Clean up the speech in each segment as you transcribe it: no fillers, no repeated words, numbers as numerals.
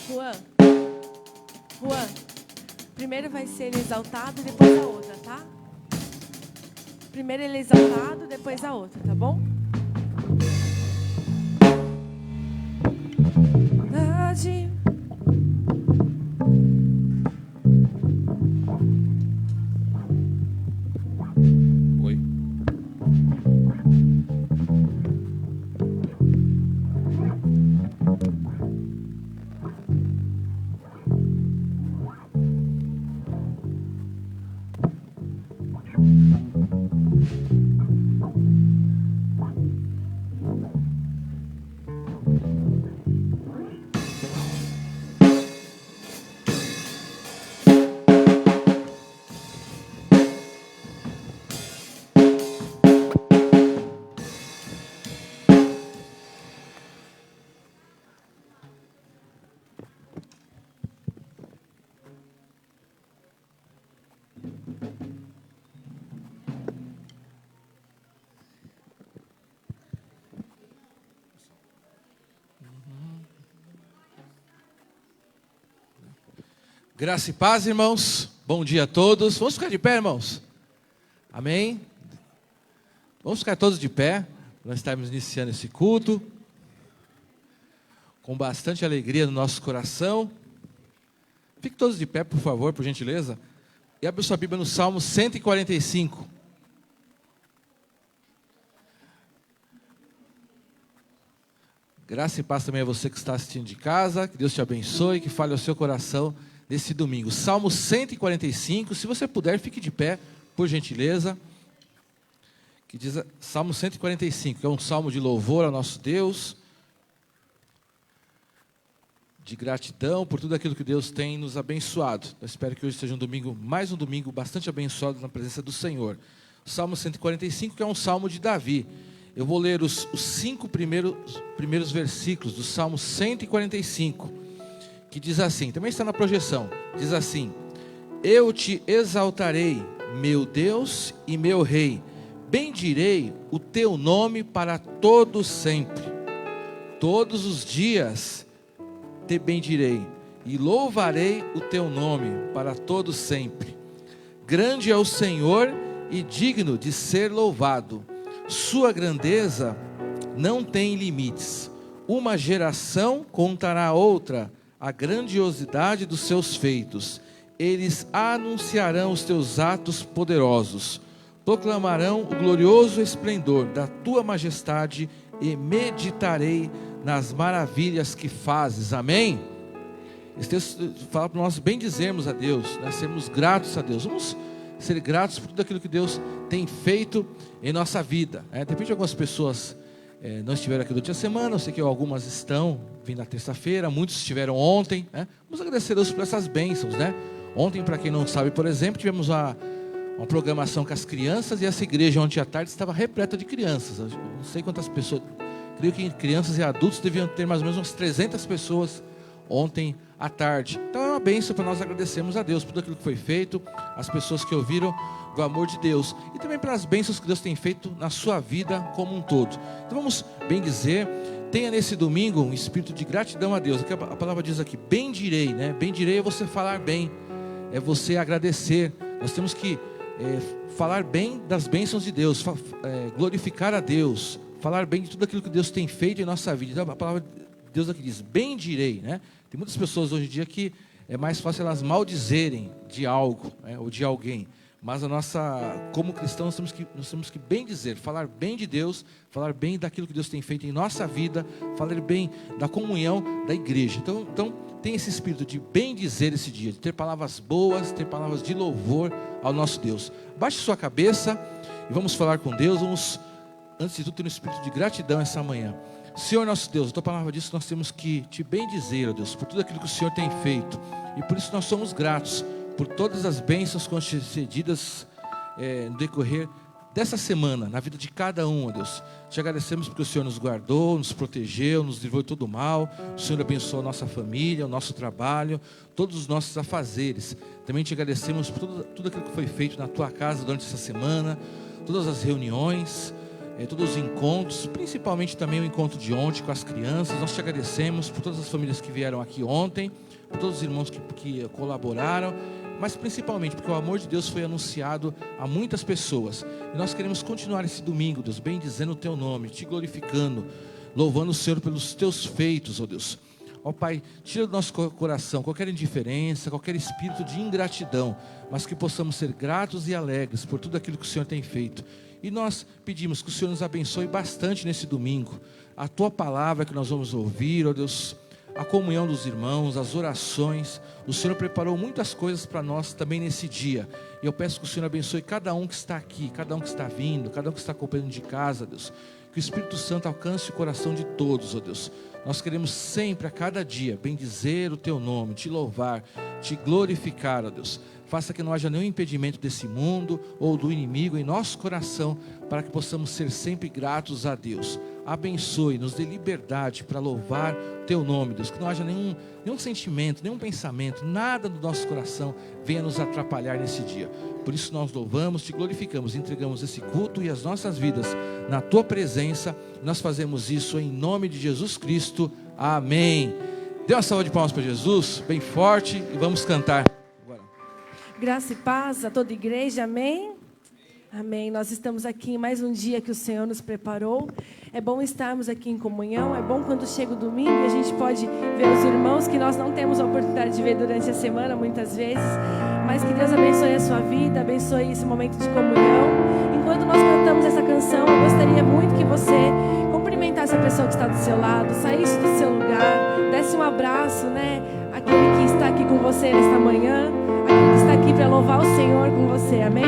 Juan, primeiro vai ser ele exaltado, depois a outra, tá? Primeiro ele exaltado, depois a outra, tá bom? Oi. Graça e paz, irmãos. Bom dia a todos. Vamos ficar de pé, irmãos? Amém? Vamos ficar todos de pé. Nós estamos iniciando esse culto com bastante alegria no nosso coração. Fiquem todos de pé, por favor, por gentileza. E abra sua Bíblia no Salmo 145. Graça e paz também a você que está assistindo de casa. Que Deus te abençoe, que fale ao seu coração nesse domingo. Salmo 145, se você puder, fique de pé, por gentileza. Que diz Salmo 145, que é um salmo de louvor ao nosso Deus, de gratidão por tudo aquilo que Deus tem nos abençoado. Eu espero que hoje seja um domingo, mais um domingo bastante abençoado na presença do Senhor. O Salmo 145, que é um salmo de Davi. Eu vou ler os 5 primeiros versículos do Salmo 145, que diz assim, também está na projeção, diz assim: Eu te exaltarei, meu Deus e meu Rei, bendirei o teu nome para todo sempre. Todos os dias te bendirei e louvarei o teu nome para todo sempre. Grande é o Senhor e digno de ser louvado. Sua grandeza não tem limites. Uma geração contará a outra a grandiosidade dos seus feitos. Eles anunciarão os teus atos poderosos, proclamarão o glorioso esplendor da tua majestade e meditarei nas maravilhas que fazes. Amém? Esse texto fala para nós bendizermos a Deus, nós sermos gratos a Deus. Vamos ser gratos por tudo aquilo que Deus tem feito em nossa vida. De repente algumas pessoas não estiveram aqui durante a semana, eu sei que algumas estão vindo na terça-feira, muitos estiveram ontem. Vamos agradecer a Deus por essas bênçãos. Ontem, para quem não sabe, por exemplo, tivemos uma programação com as crianças, e essa igreja ontem à tarde estava repleta de crianças. Eu não sei quantas pessoas, creio que crianças e adultos deviam ter mais ou menos umas 300 pessoas ontem à tarde. Então é uma bênção para nós agradecermos a Deus por tudo aquilo que foi feito, as pessoas que ouviram do amor de Deus, e também pelas bênçãos que Deus tem feito na sua vida como um todo. Então vamos bendizer. Tenha nesse domingo um espírito de gratidão a Deus. A palavra diz aqui, bendirei, bendirei é você falar bem, é você agradecer. Nós temos que falar bem das bênçãos de Deus, glorificar a Deus, falar bem de tudo aquilo que Deus tem feito em nossa vida. Então, a palavra de Deus aqui diz, bendirei. Tem muitas pessoas hoje em dia que é mais fácil elas maldizerem de algo, ou de alguém. Mas como cristãos, nós temos que bem dizer, falar bem de Deus, falar bem daquilo que Deus tem feito em nossa vida, falar bem da comunhão da igreja. Então tem esse espírito de bem dizer esse dia, de ter palavras boas, ter palavras de louvor ao nosso Deus. Baixe sua cabeça e vamos falar com Deus. Vamos, antes de tudo, ter um espírito de gratidão essa manhã. Senhor nosso Deus, a tua palavra diz que nós temos que te bem dizer, ó Deus, por tudo aquilo que o Senhor tem feito. E por isso nós somos gratos por todas as bênçãos concedidas no decorrer dessa semana, na vida de cada um, ó Deus. Te agradecemos porque o Senhor nos guardou, nos protegeu, nos livrou de todo o mal. O Senhor abençoou a nossa família, o nosso trabalho, todos os nossos afazeres. Também te agradecemos por tudo aquilo que foi feito na tua casa durante essa semana, todas as reuniões, todos os encontros, principalmente também o encontro de ontem com as crianças. Nós te agradecemos por todas as famílias que vieram aqui ontem, por todos os irmãos que colaboraram, mas principalmente porque o amor de Deus foi anunciado a muitas pessoas. E nós queremos continuar esse domingo, Deus, bendizendo o teu nome, te glorificando, louvando o Senhor pelos teus feitos, ó Deus. Ó Pai, tira do nosso coração qualquer indiferença, qualquer espírito de ingratidão, mas que possamos ser gratos e alegres por tudo aquilo que o Senhor tem feito. E nós pedimos que o Senhor nos abençoe bastante nesse domingo. A tua palavra que nós vamos ouvir, ó Deus, a comunhão dos irmãos, as orações. O Senhor preparou muitas coisas para nós também nesse dia. E eu peço que o Senhor abençoe cada um que está aqui, cada um que está vindo, cada um que está acompanhando de casa, Deus. Que o Espírito Santo alcance o coração de todos, ó Deus. Nós queremos sempre, a cada dia, bendizer o teu nome, te louvar, te glorificar, ó Deus. Faça que não haja nenhum impedimento desse mundo ou do inimigo em nosso coração, para que possamos ser sempre gratos a Deus. Abençoe, nos dê liberdade para louvar o teu nome, Deus. Que não haja nenhum sentimento, nenhum pensamento, nada do nosso coração venha nos atrapalhar nesse dia. Por isso nós louvamos, te glorificamos, entregamos esse culto e as nossas vidas na tua presença. Nós fazemos isso em nome de Jesus Cristo. Amém. Dê uma salva de palmas para Jesus, bem forte, e vamos cantar. Graça e paz a toda a igreja, amém? Amém. Nós estamos aqui em mais um dia que o Senhor nos preparou. É bom estarmos aqui em comunhão, é bom quando chega o domingo e a gente pode ver os irmãos que nós não temos a oportunidade de ver durante a semana muitas vezes, mas que Deus abençoe a sua vida, abençoe esse momento de comunhão. Enquanto nós cantamos essa canção, eu gostaria muito que você cumprimentasse a pessoa que está do seu lado, saísse do seu lugar, desse um abraço, né? Aquele que está aqui com você nesta manhã, aquele que está aqui para louvar o Senhor com você, amém?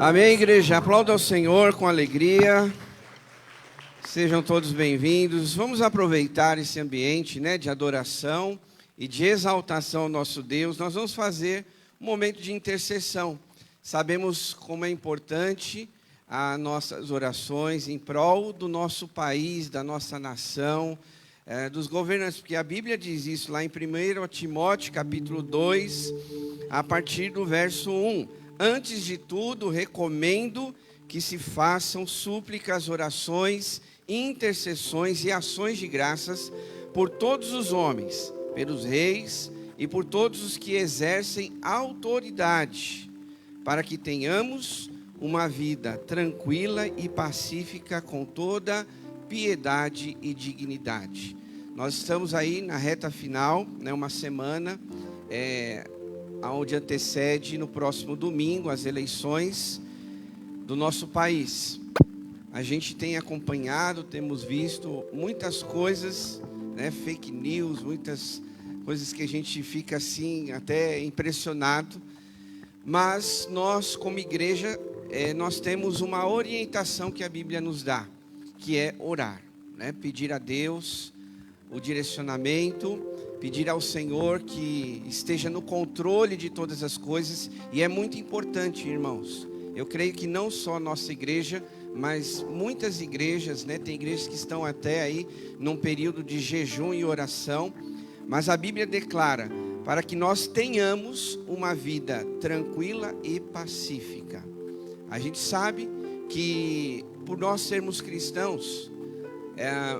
Amém, igreja. Aplauda ao Senhor com alegria. Sejam todos bem-vindos. Vamos aproveitar esse ambiente, né, de adoração e de exaltação ao nosso Deus, nós vamos fazer um momento de intercessão. Sabemos como é importante as nossas orações em prol do nosso país, da nossa nação, dos governantes, porque a Bíblia diz isso lá em 1 Timóteo capítulo 2, a partir do verso 1. Antes de tudo, recomendo que se façam súplicas, orações, intercessões e ações de graças por todos os homens, pelos reis e por todos os que exercem autoridade, para que tenhamos uma vida tranquila e pacífica com toda piedade e dignidade. Nós estamos aí na reta final, né, uma semana onde antecede no próximo domingo as eleições do nosso país. A gente tem acompanhado, temos visto muitas coisas, né, fake news, muitas coisas que a gente fica assim até impressionado, mas nós como igreja, nós temos uma orientação que a Bíblia nos dá, que é orar, né? Pedir a Deus o direcionamento, pedir ao Senhor que esteja no controle de todas as coisas, e é muito importante, irmãos. Eu creio que não só a nossa igreja, mas muitas igrejas, né? Tem igrejas que estão até aí num período de jejum e oração, mas a Bíblia declara para que nós tenhamos uma vida tranquila e pacífica. A gente sabe que por nós sermos cristãos,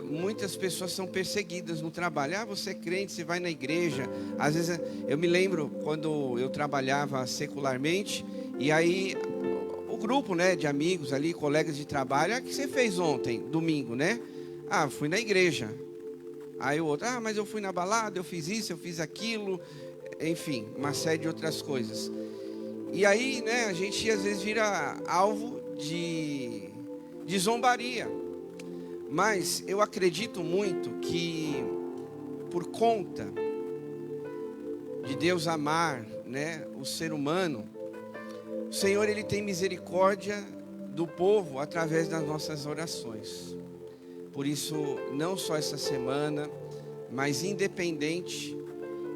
muitas pessoas são perseguidas no trabalho. Você é crente, você vai na igreja. Às vezes, eu me lembro quando eu trabalhava secularmente, e aí o grupo, né, de amigos ali, colegas de trabalho, o que você fez ontem, domingo, né? Fui na igreja. Aí o outro, mas eu fui na balada, eu fiz isso, eu fiz aquilo, enfim, uma série de outras coisas. E aí, né, a gente às vezes vira alvo de zombaria. Mas eu acredito muito que, por conta de Deus amar, né, o ser humano, o Senhor, Ele tem misericórdia do povo através das nossas orações. Por isso, não só essa semana, mas independente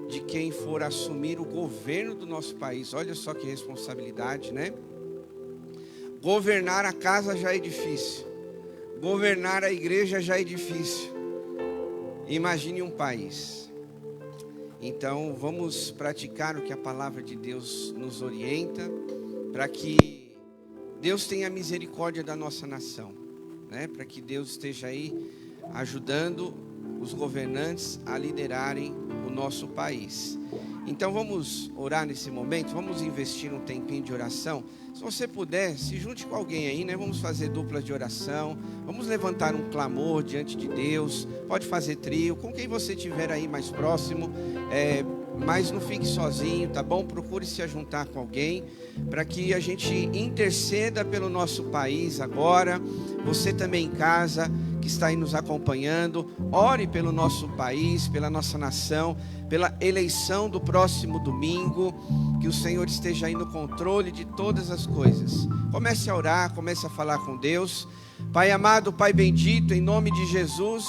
de quem for assumir o governo do nosso país, olha só que responsabilidade, né? Governar a casa já é difícil, governar a igreja já é difícil, imagine um país. Então vamos praticar o que a palavra de Deus nos orienta, para que Deus tenha misericórdia da nossa nação, né? Para que Deus esteja aí ajudando os governantes a liderarem o nosso país. Então vamos orar nesse momento, vamos investir um tempinho de oração. Se você puder, se junte com alguém aí, né? Vamos fazer duplas de oração, vamos levantar um clamor diante de Deus. Pode fazer trio, com quem você estiver aí mais próximo, mas não fique sozinho, tá bom? Procure se ajuntar com alguém, para que a gente interceda pelo nosso país agora. Você também em casa, que está aí nos acompanhando, ore pelo nosso país, pela nossa nação, pela eleição do próximo domingo, que o Senhor esteja aí no controle de todas as coisas. Comece a orar, comece a falar com Deus. Pai amado, Pai bendito, em nome de Jesus,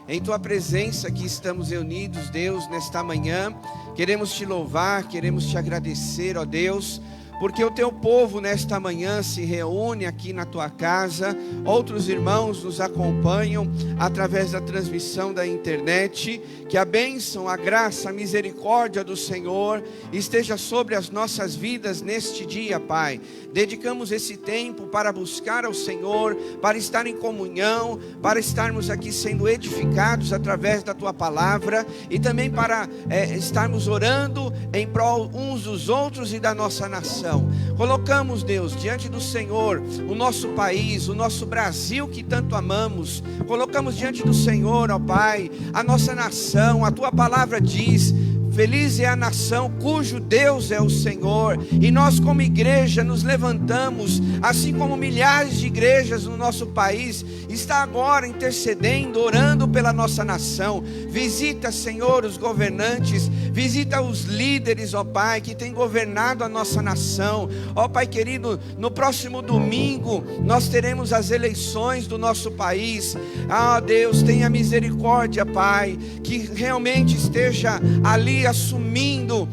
em Tua presença que estamos reunidos, Deus, nesta manhã, queremos Te louvar, queremos Te agradecer, ó Deus, porque o Teu povo nesta manhã se reúne aqui na Tua casa. Outros irmãos nos acompanham através da transmissão da internet. Que a bênção, a graça, a misericórdia do Senhor esteja sobre as nossas vidas neste dia, Pai. Dedicamos esse tempo para buscar ao Senhor, para estar em comunhão, para estarmos aqui sendo edificados através da Tua palavra, e também para estarmos orando em prol uns dos outros e da nossa nação. Colocamos, Deus, diante do Senhor o nosso país, o nosso Brasil que tanto amamos. Colocamos diante do Senhor, ó Pai, a nossa nação. A Tua palavra diz: feliz é a nação cujo Deus é o Senhor. E nós como igreja nos levantamos, assim como milhares de igrejas no nosso país está agora intercedendo, orando pela nossa nação. Visita, Senhor, os governantes, Visita os líderes, ó Pai, que têm governado a nossa nação. Ó Pai querido, no próximo domingo nós teremos as eleições do nosso país. Ah, Deus, tenha misericórdia, Pai, que realmente esteja ali assumindo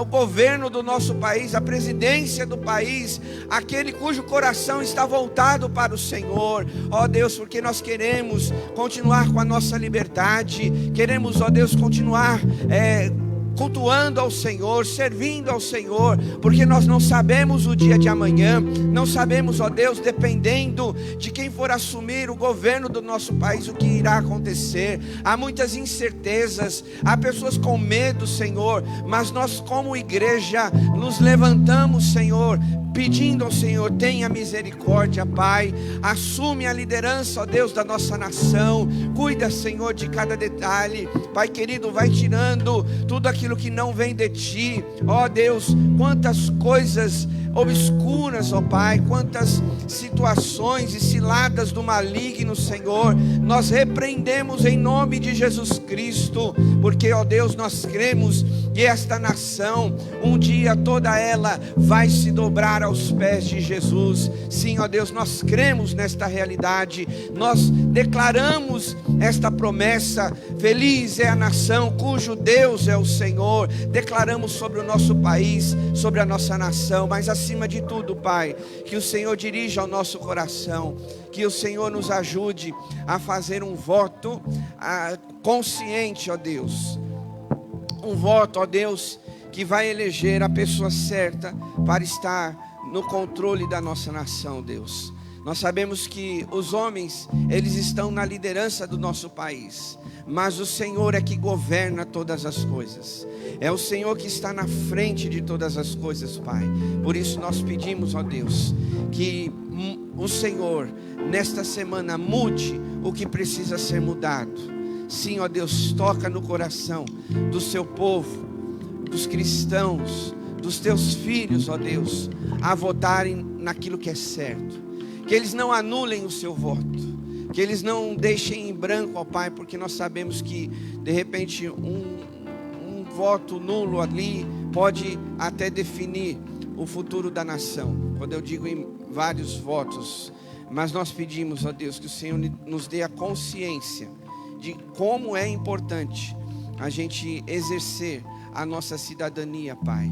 o governo do nosso país, a presidência do país, aquele cujo coração está voltado para o Senhor. Ó Deus, porque nós queremos continuar com a nossa liberdade, queremos, ó Deus, continuar cultuando ao Senhor, servindo ao Senhor, porque nós não sabemos o dia de amanhã, não sabemos, ó Deus, dependendo de quem for assumir o governo do nosso país, o que irá acontecer. Há muitas incertezas, há pessoas com medo, Senhor, mas nós como igreja nos levantamos, Senhor, pedindo ao Senhor, tenha misericórdia, Pai, assume a liderança, ó Deus, da nossa nação, cuida, Senhor, de cada detalhe, Pai querido, vai tirando tudo aquilo que não vem de Ti, ó Deus, quantas coisas obscuras, ó Pai, quantas situações e ciladas do maligno, Senhor, nós repreendemos em nome de Jesus Cristo, porque, ó Deus, nós cremos que esta nação, um dia toda ela vai se dobrar aos pés de Jesus. Sim, ó Deus, nós cremos nesta realidade, nós declaramos esta promessa. Feliz é a nação cujo Deus é o Senhor. Declaramos sobre o nosso país, sobre a nossa nação, mas acima de tudo, Pai, que o Senhor dirija ao nosso coração, que o Senhor nos ajude a fazer um voto consciente, ó Deus, um voto, ó Deus, que vai eleger a pessoa certa para estar no controle da nossa nação, Deus. Nós sabemos que os homens, eles estão na liderança do nosso país, mas o Senhor é que governa todas as coisas. É o Senhor que está na frente de todas as coisas, Pai. Por isso nós pedimos, ó Deus, que o Senhor, nesta semana, mude o que precisa ser mudado. Sim, ó Deus, toca no coração do seu povo, dos cristãos, dos teus filhos, ó Deus, a votarem naquilo que é certo. Que eles não anulem o seu voto, que eles não deixem em branco, ó Pai, porque nós sabemos que de repente um voto nulo ali pode até definir o futuro da nação. Quando eu digo em vários votos, mas nós pedimos, ó Deus, que o Senhor nos dê a consciência de como é importante a gente exercer a nossa cidadania, Pai.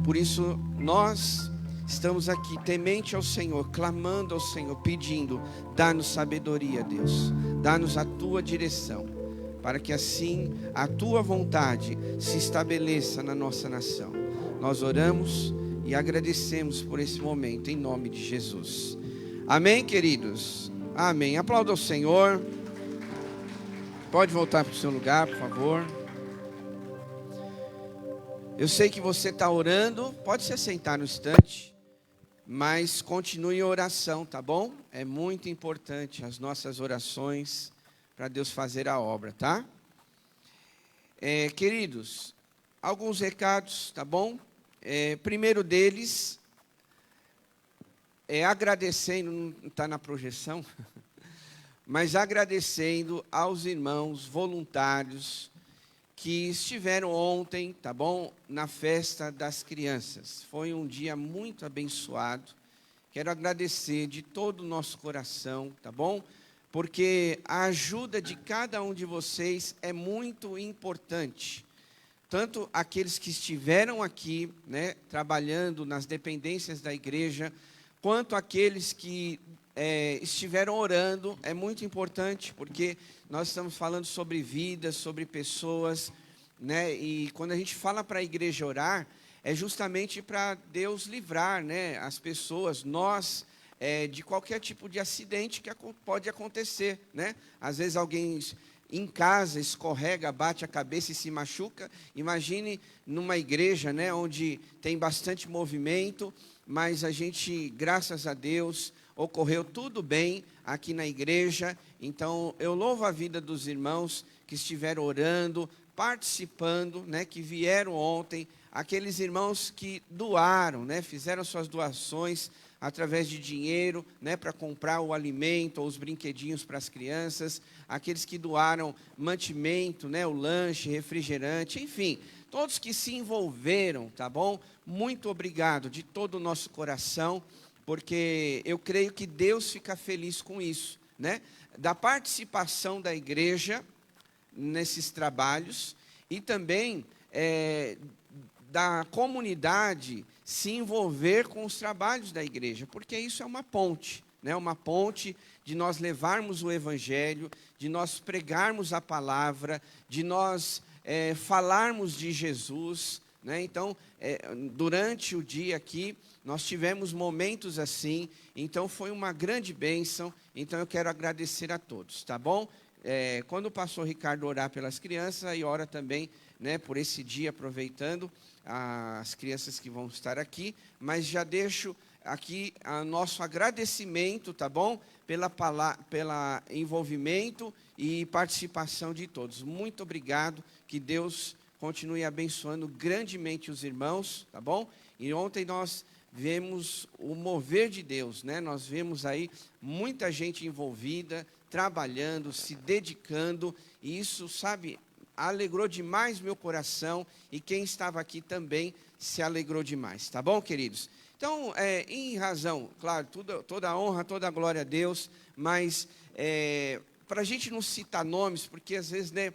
Por isso nós estamos aqui temente ao Senhor, clamando ao Senhor, pedindo, dá-nos sabedoria, Deus, dá-nos a Tua direção, para que assim a Tua vontade se estabeleça na nossa nação. Nós oramos e agradecemos por esse momento, em nome de Jesus. Amém, queridos? Amém. Aplauda o Senhor. Pode voltar para o seu lugar, por favor. Eu sei que você está orando, pode se assentar no instante, mas continue em oração, tá bom? É muito importante as nossas orações para Deus fazer a obra, tá? Queridos, alguns recados, tá bom? Primeiro deles, agradecendo, não está na projeção, mas agradecendo aos irmãos voluntários que estiveram ontem, tá bom? Na festa das crianças. Foi um dia muito abençoado. Quero agradecer de todo o nosso coração, tá bom? Porque a ajuda de cada um de vocês é muito importante. Tanto aqueles que estiveram aqui, né, trabalhando nas dependências da igreja, quanto aqueles que estiveram orando, é muito importante, porque nós estamos falando sobre vidas, sobre pessoas, né? E quando a gente fala para a igreja orar, é justamente para Deus livrar, né, as pessoas, nós, de qualquer tipo de acidente que pode acontecer, né? Às vezes alguém em casa escorrega, bate a cabeça e se machuca. Imagine numa igreja, né, onde tem bastante movimento, mas a gente, graças a Deus, ocorreu tudo bem aqui na igreja. Então eu louvo a vida dos irmãos que estiveram orando, participando, né, que vieram ontem, aqueles irmãos que doaram, né, fizeram suas doações através de dinheiro, né, para comprar o alimento ou os brinquedinhos para as crianças, aqueles que doaram mantimento, né, o lanche, refrigerante, enfim, todos que se envolveram, tá bom? Muito obrigado de todo o nosso coração, porque eu creio que Deus fica feliz com isso, né? Da participação da igreja nesses trabalhos e também da comunidade se envolver com os trabalhos da igreja, porque isso é uma ponte, né? Uma ponte de nós levarmos o evangelho, de nós pregarmos a palavra, de nós falarmos de Jesus, né? Então, durante o dia aqui, nós tivemos momentos assim, então foi uma grande bênção, então eu quero agradecer a todos, tá bom? Quando o pastor Ricardo orar pelas crianças, aí ora também, né, por esse dia, aproveitando as crianças que vão estar aqui, mas já deixo aqui o nosso agradecimento, tá bom? Pela envolvimento e participação de todos. Muito obrigado, que Deus continue abençoando grandemente os irmãos, tá bom? E ontem nós vemos o mover de Deus, né? Nós vemos aí muita gente envolvida, trabalhando, se dedicando, e isso, sabe, alegrou demais meu coração, e quem estava aqui também se alegrou demais, tá bom, queridos? Então, em razão, claro, toda a honra, toda a glória a Deus, mas para a gente não citar nomes, porque às vezes, né,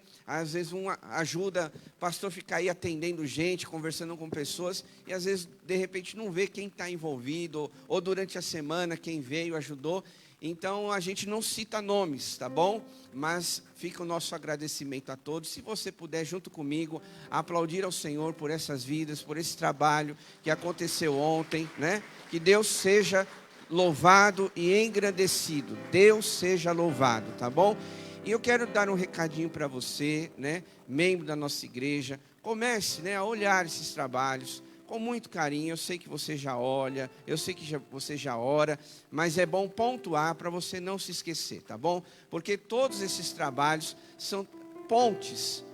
ajuda o pastor ficar aí atendendo gente, conversando com pessoas, e às vezes, de repente, não vê quem está envolvido, ou durante a semana, quem veio, ajudou. Então, a gente não cita nomes, tá bom? Mas fica o nosso agradecimento a todos. Se você puder, junto comigo, aplaudir ao Senhor por essas vidas, por esse trabalho que aconteceu ontem, né? Que Deus seja louvado e engrandecido. Deus seja louvado, tá bom? E eu quero dar um recadinho para você, né? Membro da nossa igreja. Comece, né, a olhar esses trabalhos com muito carinho. Eu sei que você já olha, eu sei que você já ora, mas é bom pontuar para você não se esquecer, tá bom? Porque todos esses trabalhos são pontes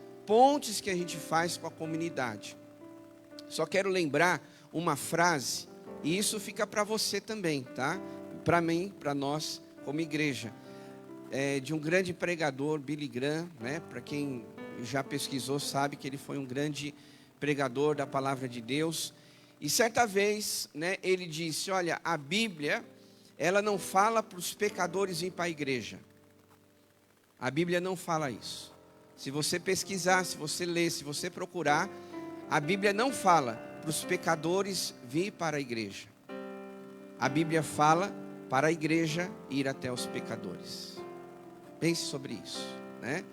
que a gente faz com a comunidade. Só quero lembrar uma frase, e isso fica para você também, tá? Para mim, para nós, como igreja, de um grande pregador, Billy Graham, né? Para quem já pesquisou, sabe que ele foi um grande pregador da palavra de Deus. E certa vez, né, ele disse: olha, a Bíblia, ela não fala para os pecadores ir para a igreja. A Bíblia não fala isso. Se você pesquisar, se você ler, se você procurar, a Bíblia não fala para os pecadores vir para a igreja. A Bíblia fala para a igreja ir até os pecadores. Pense sobre isso, né?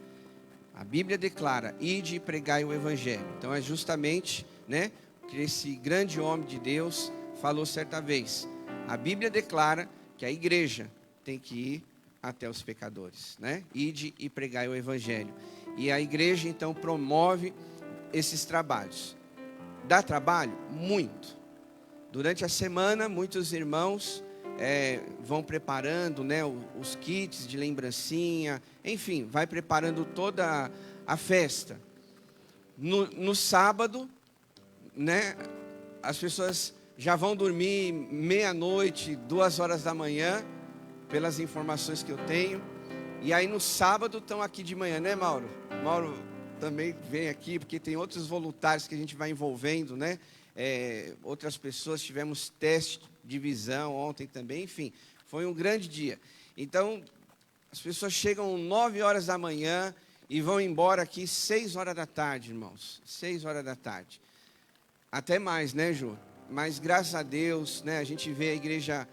A Bíblia declara: ide e pregai o evangelho. Então é justamente, né, que esse grande homem de Deus falou certa vez. A Bíblia declara que a igreja tem que ir até os pecadores, né? Ide e pregai o evangelho. E a igreja então promove esses trabalhos. Dá trabalho? Muito. Durante a semana, muitos irmãos vão preparando, né, os kits de lembrancinha, enfim, vai preparando toda a festa. No sábado, né, as pessoas já vão dormir meia-noite, 2h da manhã, pelas informações que eu tenho. E aí no sábado estão aqui de manhã, né, Mauro? Mauro também vem aqui, porque tem outros voluntários que a gente vai envolvendo, né? Outras pessoas, tivemos teste de visão ontem também, enfim, foi um grande dia. Então, as pessoas chegam 9h da manhã e vão embora aqui 6h da tarde, irmãos, 6h da tarde. Até mais, né, Ju? Mas graças a Deus, né, a gente vê a igreja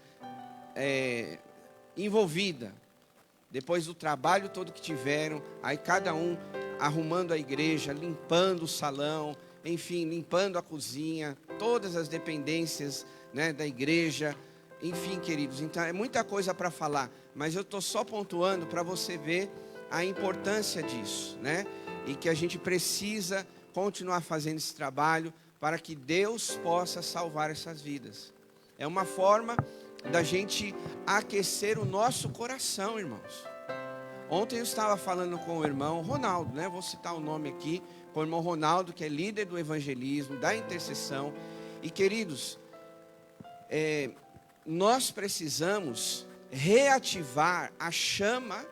envolvida. Depois do trabalho todo que tiveram, aí cada um arrumando a igreja, limpando o salão, enfim, limpando a cozinha, todas as dependências, né, da igreja, enfim, queridos. Então é muita coisa para falar, mas eu estou só pontuando para você ver a importância disso, né? E que a gente precisa continuar fazendo esse trabalho para que Deus possa salvar essas vidas. É uma forma da gente aquecer o nosso coração, irmãos. Ontem eu estava falando com o irmão Ronaldo, né? Vou citar o nome aqui, com o irmão Ronaldo, que é líder do evangelismo, da intercessão. E queridos, nós precisamos reativar a chama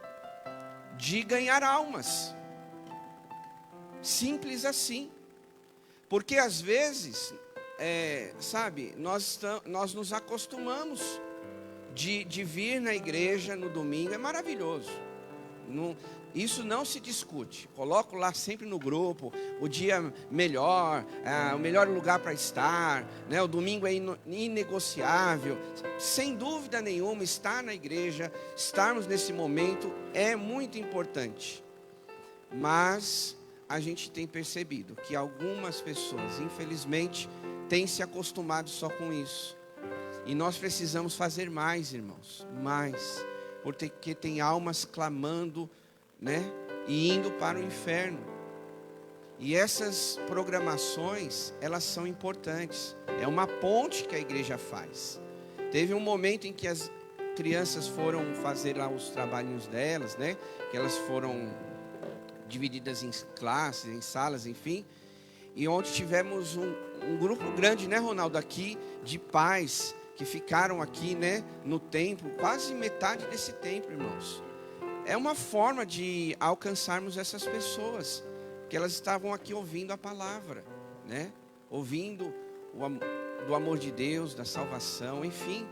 de ganhar almas. Simples assim. Porque às vezes, sabe, nós nos acostumamos de vir na igreja no domingo, é maravilhoso. Isso não se discute. Coloco lá sempre no grupo o dia melhor, o melhor lugar para estar, né? O domingo é inegociável. Sem dúvida nenhuma, estar na igreja, estarmos nesse momento é muito importante. Mas a gente tem percebido que algumas pessoas, infelizmente, têm se acostumado só com isso. E nós precisamos fazer mais, irmãos, mais, porque tem almas clamando, né, e indo para o inferno. E essas programações, elas são importantes. É uma ponte que a igreja faz. Teve um momento em que as crianças foram fazer lá os trabalhinhos delas, né, que elas foram divididas em classes, em salas, enfim. E onde tivemos um grupo grande, né, Ronaldo, aqui, de pais que ficaram aqui, né, no templo, quase metade desse templo, irmãos. É uma forma de alcançarmos essas pessoas, que elas estavam aqui ouvindo a palavra, né, ouvindo do amor de Deus, da salvação, enfim.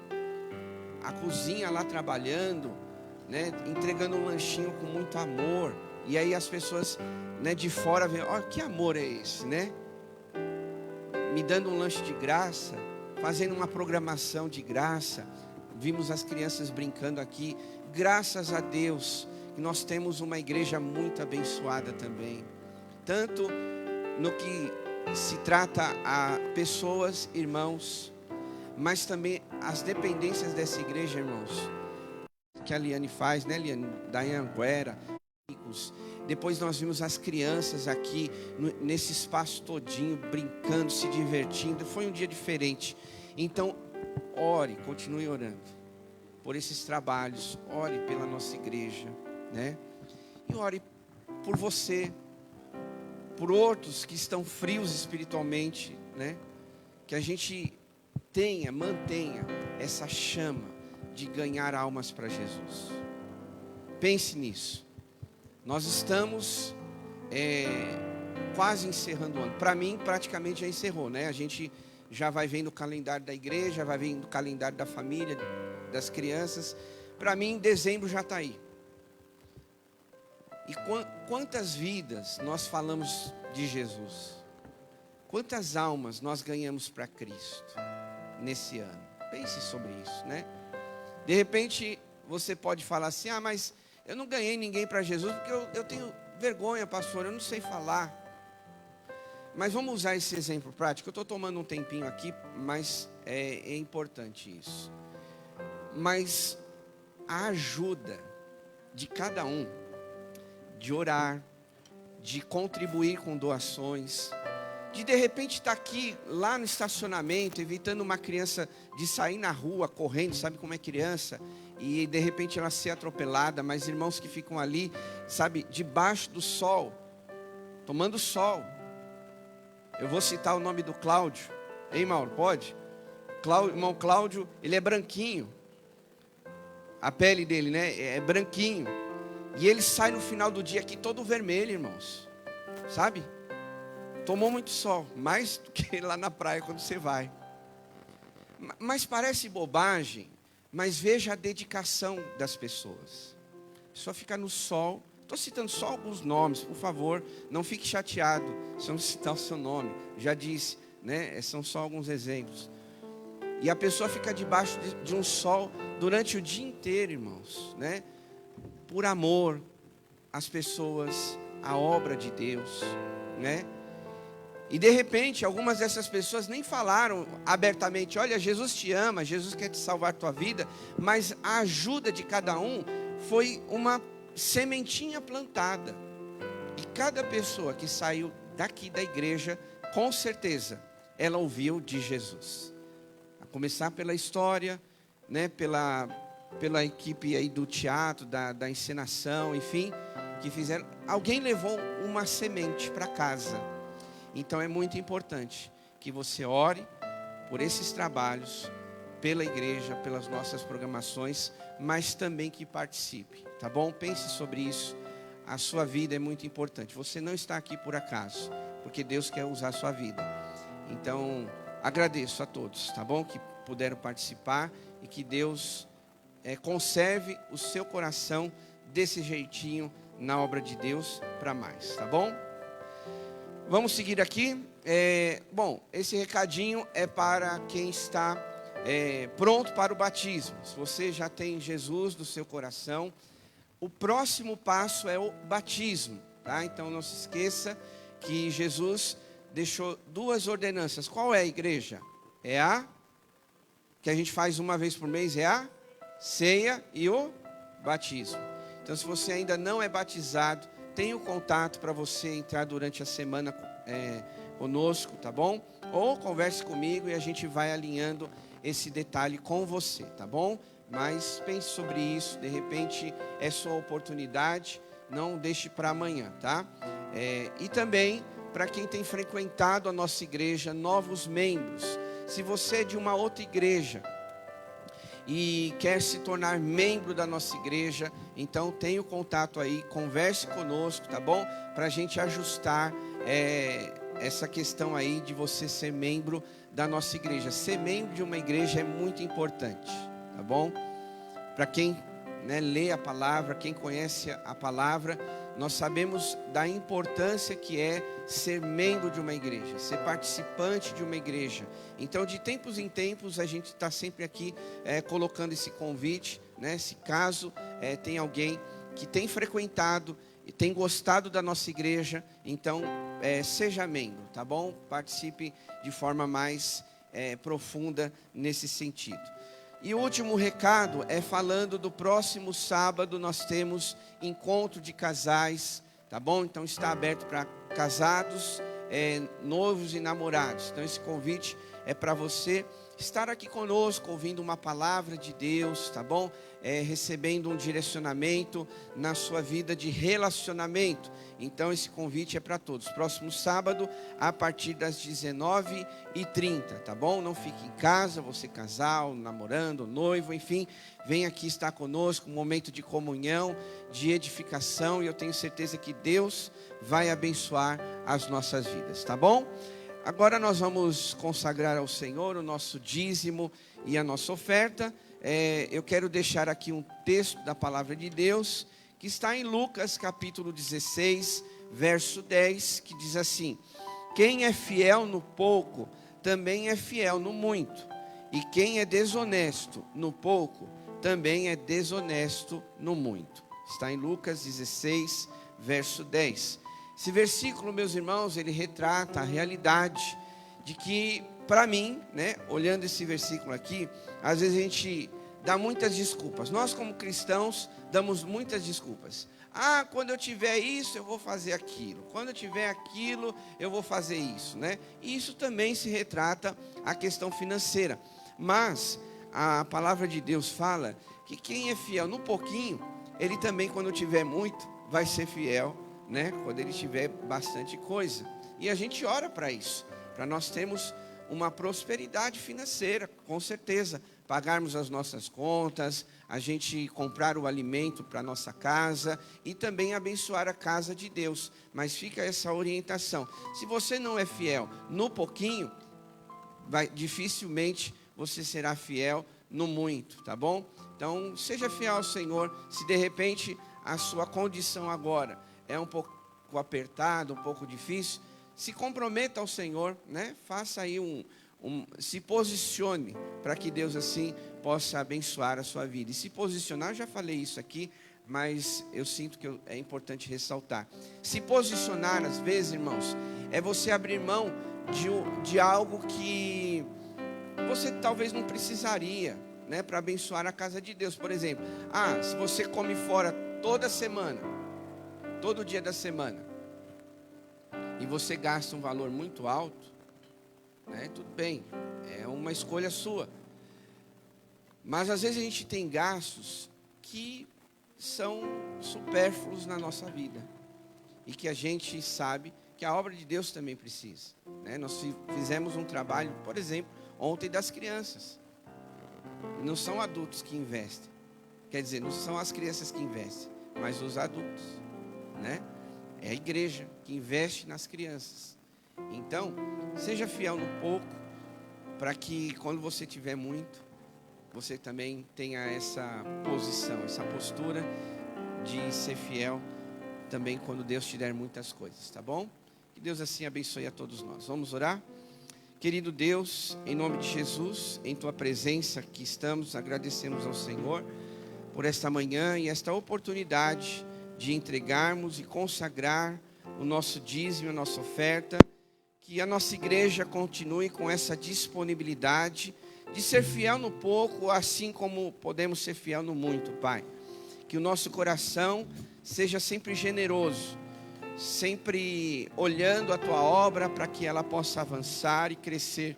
A cozinha lá trabalhando, né, entregando um lanchinho com muito amor. E aí as pessoas, né, de fora veem, olha que amor é esse, né? Me dando um lanche de graça, fazendo uma programação de graça. Vimos as crianças brincando aqui. Graças a Deus que nós temos uma igreja muito abençoada também. Tanto no que se trata a pessoas, irmãos, mas também as dependências dessa igreja, irmãos, que a Liane faz, né, Liane? Da Anhanguera. Depois nós vimos as crianças aqui nesse espaço todinho, brincando, se divertindo. Foi um dia diferente. Então, ore, continue orando por esses trabalhos. Ore pela nossa igreja, né? E ore por você, por outros que estão frios espiritualmente, né? Que a gente mantenha essa chama de ganhar almas para Jesus. Pense nisso. Nós estamos quase encerrando o ano. Para mim, praticamente já encerrou, né? A gente já vai vendo o calendário da igreja, vai vendo o calendário da família, das crianças. Para mim, dezembro já está aí. E quantas vidas nós falamos de Jesus? Quantas almas nós ganhamos para Cristo nesse ano? Pense sobre isso, né? De repente, você pode falar assim, mas eu não ganhei ninguém para Jesus, porque eu tenho vergonha, pastor, eu não sei falar. Mas vamos usar esse exemplo prático. Eu estou tomando um tempinho aqui, mas é importante isso. Mas a ajuda de cada um, de orar, de contribuir com doações, de repente estar aqui, lá no estacionamento, evitando uma criança de sair na rua, correndo, sabe como é criança? E de repente ela ser atropelada, mas irmãos que ficam ali, sabe, debaixo do sol, tomando sol. Eu vou citar o nome do Cláudio. Ei, Mauro, pode? Irmão Cláudio, ele é branquinho. A pele dele, né, é branquinho. E ele sai no final do dia aqui todo vermelho, irmãos. Sabe? Tomou muito sol, mais do que lá na praia quando você vai. Mas parece bobagem, mas veja a dedicação das pessoas. Só fica no sol. Estou citando só alguns nomes, por favor, não fique chateado se eu não citar o seu nome. Já disse, né? São só alguns exemplos. E a pessoa fica debaixo de um sol durante o dia inteiro, irmãos, né? Por amor às pessoas, à obra de Deus, né? E de repente, algumas dessas pessoas nem falaram abertamente, olha, Jesus te ama, Jesus quer te salvar a tua vida, mas a ajuda de cada um foi uma sementinha plantada. E cada pessoa que saiu daqui da igreja, com certeza, ela ouviu de Jesus. A começar pela história, né, pela equipe aí do teatro, da encenação, enfim, que fizeram. Alguém levou uma semente para casa. Então é muito importante que você ore por esses trabalhos, pela igreja, pelas nossas programações, mas também que participe, tá bom? Pense sobre isso. A sua vida é muito importante. Você não está aqui por acaso. porque Deus quer usar a sua vida. Então, agradeço a todos, tá bom? Que puderam participar e que Deus conserve o seu coração desse jeitinho na obra de Deus para mais, tá bom? Vamos seguir aqui. Bom, esse recadinho é para quem está pronto para o batismo. Se você já tem Jesus no seu coração, o próximo passo é o batismo, tá? Então não se esqueça que Jesus deixou 2 ordenanças. Qual é a igreja? É a que a gente faz uma vez por mês, é a ceia e o batismo. Então, se você ainda não é batizado, tenha o contato para você entrar durante a semana conosco, tá bom? Ou converse comigo e a gente vai alinhando esse detalhe com você, tá bom? Mas pense sobre isso, de repente é sua oportunidade, não deixe para amanhã, tá? E também, para quem tem frequentado a nossa igreja, novos membros. Se você é de uma outra igreja e quer se tornar membro da nossa igreja, então tenha o contato aí, converse conosco, tá bom? Para a gente ajustar essa questão aí de você ser membro da nossa igreja. Ser membro de uma igreja é muito importante, tá bom? Para quem lê a palavra, quem conhece a palavra, nós sabemos da importância que é ser membro de uma igreja, ser participante de uma igreja. Então, de tempos em tempos, a gente está sempre aqui colocando esse convite, né? Se caso tem alguém que tem frequentado e tem gostado da nossa igreja, então seja membro, tá bom? Participe de forma mais profunda nesse sentido. E o último recado é falando do próximo sábado. Nós temos encontro de casais, tá bom? Então está aberto para casados, noivos e namorados. Então esse convite é para você estar aqui conosco, ouvindo uma palavra de Deus, tá bom? Recebendo um direcionamento na sua vida de relacionamento. Então esse convite é para todos. Próximo sábado, a partir das 19h30, tá bom? Não fique em casa, você casal, namorando, noivo, enfim. Vem aqui estar conosco, um momento de comunhão, de edificação. E eu tenho certeza que Deus vai abençoar as nossas vidas, tá bom? Agora nós vamos consagrar ao Senhor o nosso dízimo e a nossa oferta. Eu quero deixar aqui um texto da palavra de Deus, que está em Lucas capítulo 16, verso 10, que diz assim: quem é fiel no pouco, também é fiel no muito. E quem é desonesto no pouco, também é desonesto no muito. Está em Lucas 16, verso 10. Esse versículo, meus irmãos, ele retrata a realidade de que, para mim, olhando esse versículo aqui, às vezes a gente dá muitas desculpas. Nós, como cristãos, damos muitas desculpas. Quando eu tiver isso, eu vou fazer aquilo. Quando eu tiver aquilo, eu vou fazer isso, E isso também se retrata a questão financeira. Mas a palavra de Deus fala que quem é fiel no pouquinho, ele também, quando tiver muito, vai ser fiel, quando ele tiver bastante coisa. E a gente ora para isso, para nós termos uma prosperidade financeira, com certeza, pagarmos as nossas contas, a gente comprar o alimento para a nossa casa e também abençoar a casa de Deus. Mas fica essa orientação: se você não é fiel no pouquinho, dificilmente você será fiel no muito, tá bom? Então seja fiel ao Senhor. Se de repente a sua condição agora é um pouco apertada, um pouco difícil, se comprometa ao Senhor, Faça aí se posicione para que Deus assim possa abençoar a sua vida. E se posicionar, eu já falei isso aqui, mas eu sinto que é importante ressaltar. Se posicionar, às vezes, irmãos, é você abrir mão de algo que você talvez não precisaria, para abençoar a casa de Deus. Por exemplo, se você come fora toda semana, todo dia da semana, e você gasta um valor muito alto, tudo bem, é uma escolha sua. Mas às vezes a gente tem gastos que são supérfluos na nossa vida, e que a gente sabe que a obra de Deus também precisa. Nós fizemos um trabalho, por exemplo, ontem das crianças. Não são adultos que investem, quer dizer, não são as crianças que investem, mas os adultos, É a igreja que investe nas crianças. Então, seja fiel no pouco, para que quando você tiver muito, você também tenha essa posição, essa postura de ser fiel também quando Deus te der muitas coisas, tá bom? Que Deus assim abençoe a todos nós. Vamos orar? Querido Deus, em nome de Jesus, em Tua presença aqui estamos, agradecemos ao Senhor por esta manhã e esta oportunidade de entregarmos e consagrar o nosso dízimo, a nossa oferta, que a nossa igreja continue com essa disponibilidade de ser fiel no pouco, assim como podemos ser fiel no muito, Pai. Que o nosso coração seja sempre generoso, sempre olhando a Tua obra para que ela possa avançar e crescer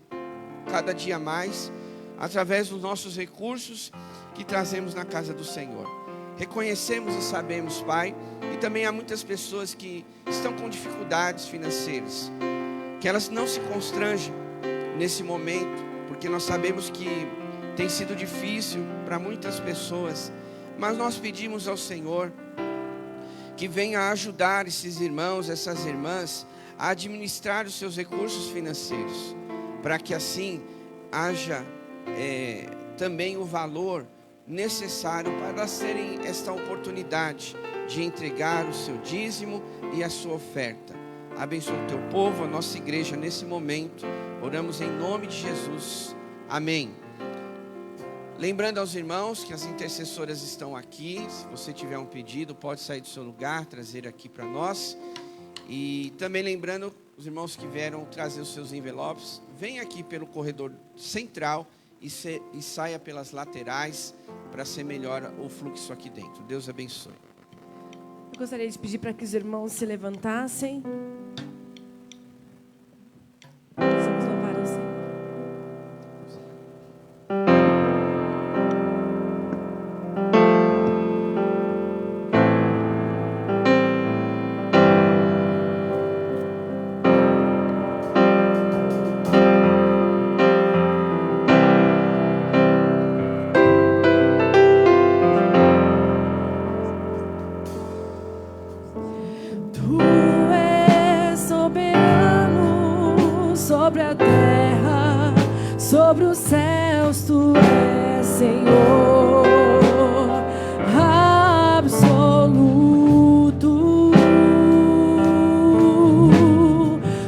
cada dia mais, através dos nossos recursos que trazemos na casa do Senhor. Reconhecemos e sabemos, Pai, e também há muitas pessoas que estão com dificuldades financeiras, que elas não se constrangem nesse momento, porque nós sabemos que tem sido difícil para muitas pessoas, mas nós pedimos ao Senhor que venha ajudar esses irmãos, essas irmãs, a administrar os seus recursos financeiros, para que assim haja também o valor necessário para elas terem esta oportunidade de entregar o seu dízimo e a sua oferta. Abençoa o Teu povo, a nossa igreja nesse momento. Oramos em nome de Jesus. Amém. Lembrando aos irmãos que as intercessoras estão aqui. Se você tiver um pedido, pode sair do seu lugar, trazer aqui para nós. E também lembrando os irmãos que vieram trazer os seus envelopes, venha aqui pelo corredor central e saia pelas laterais para ser melhor o fluxo aqui dentro. Deus abençoe. Eu gostaria de pedir para que os irmãos se levantassem. Vamos louvar o Senhor. Sobre a terra, sobre os céus, Tu és Senhor absoluto.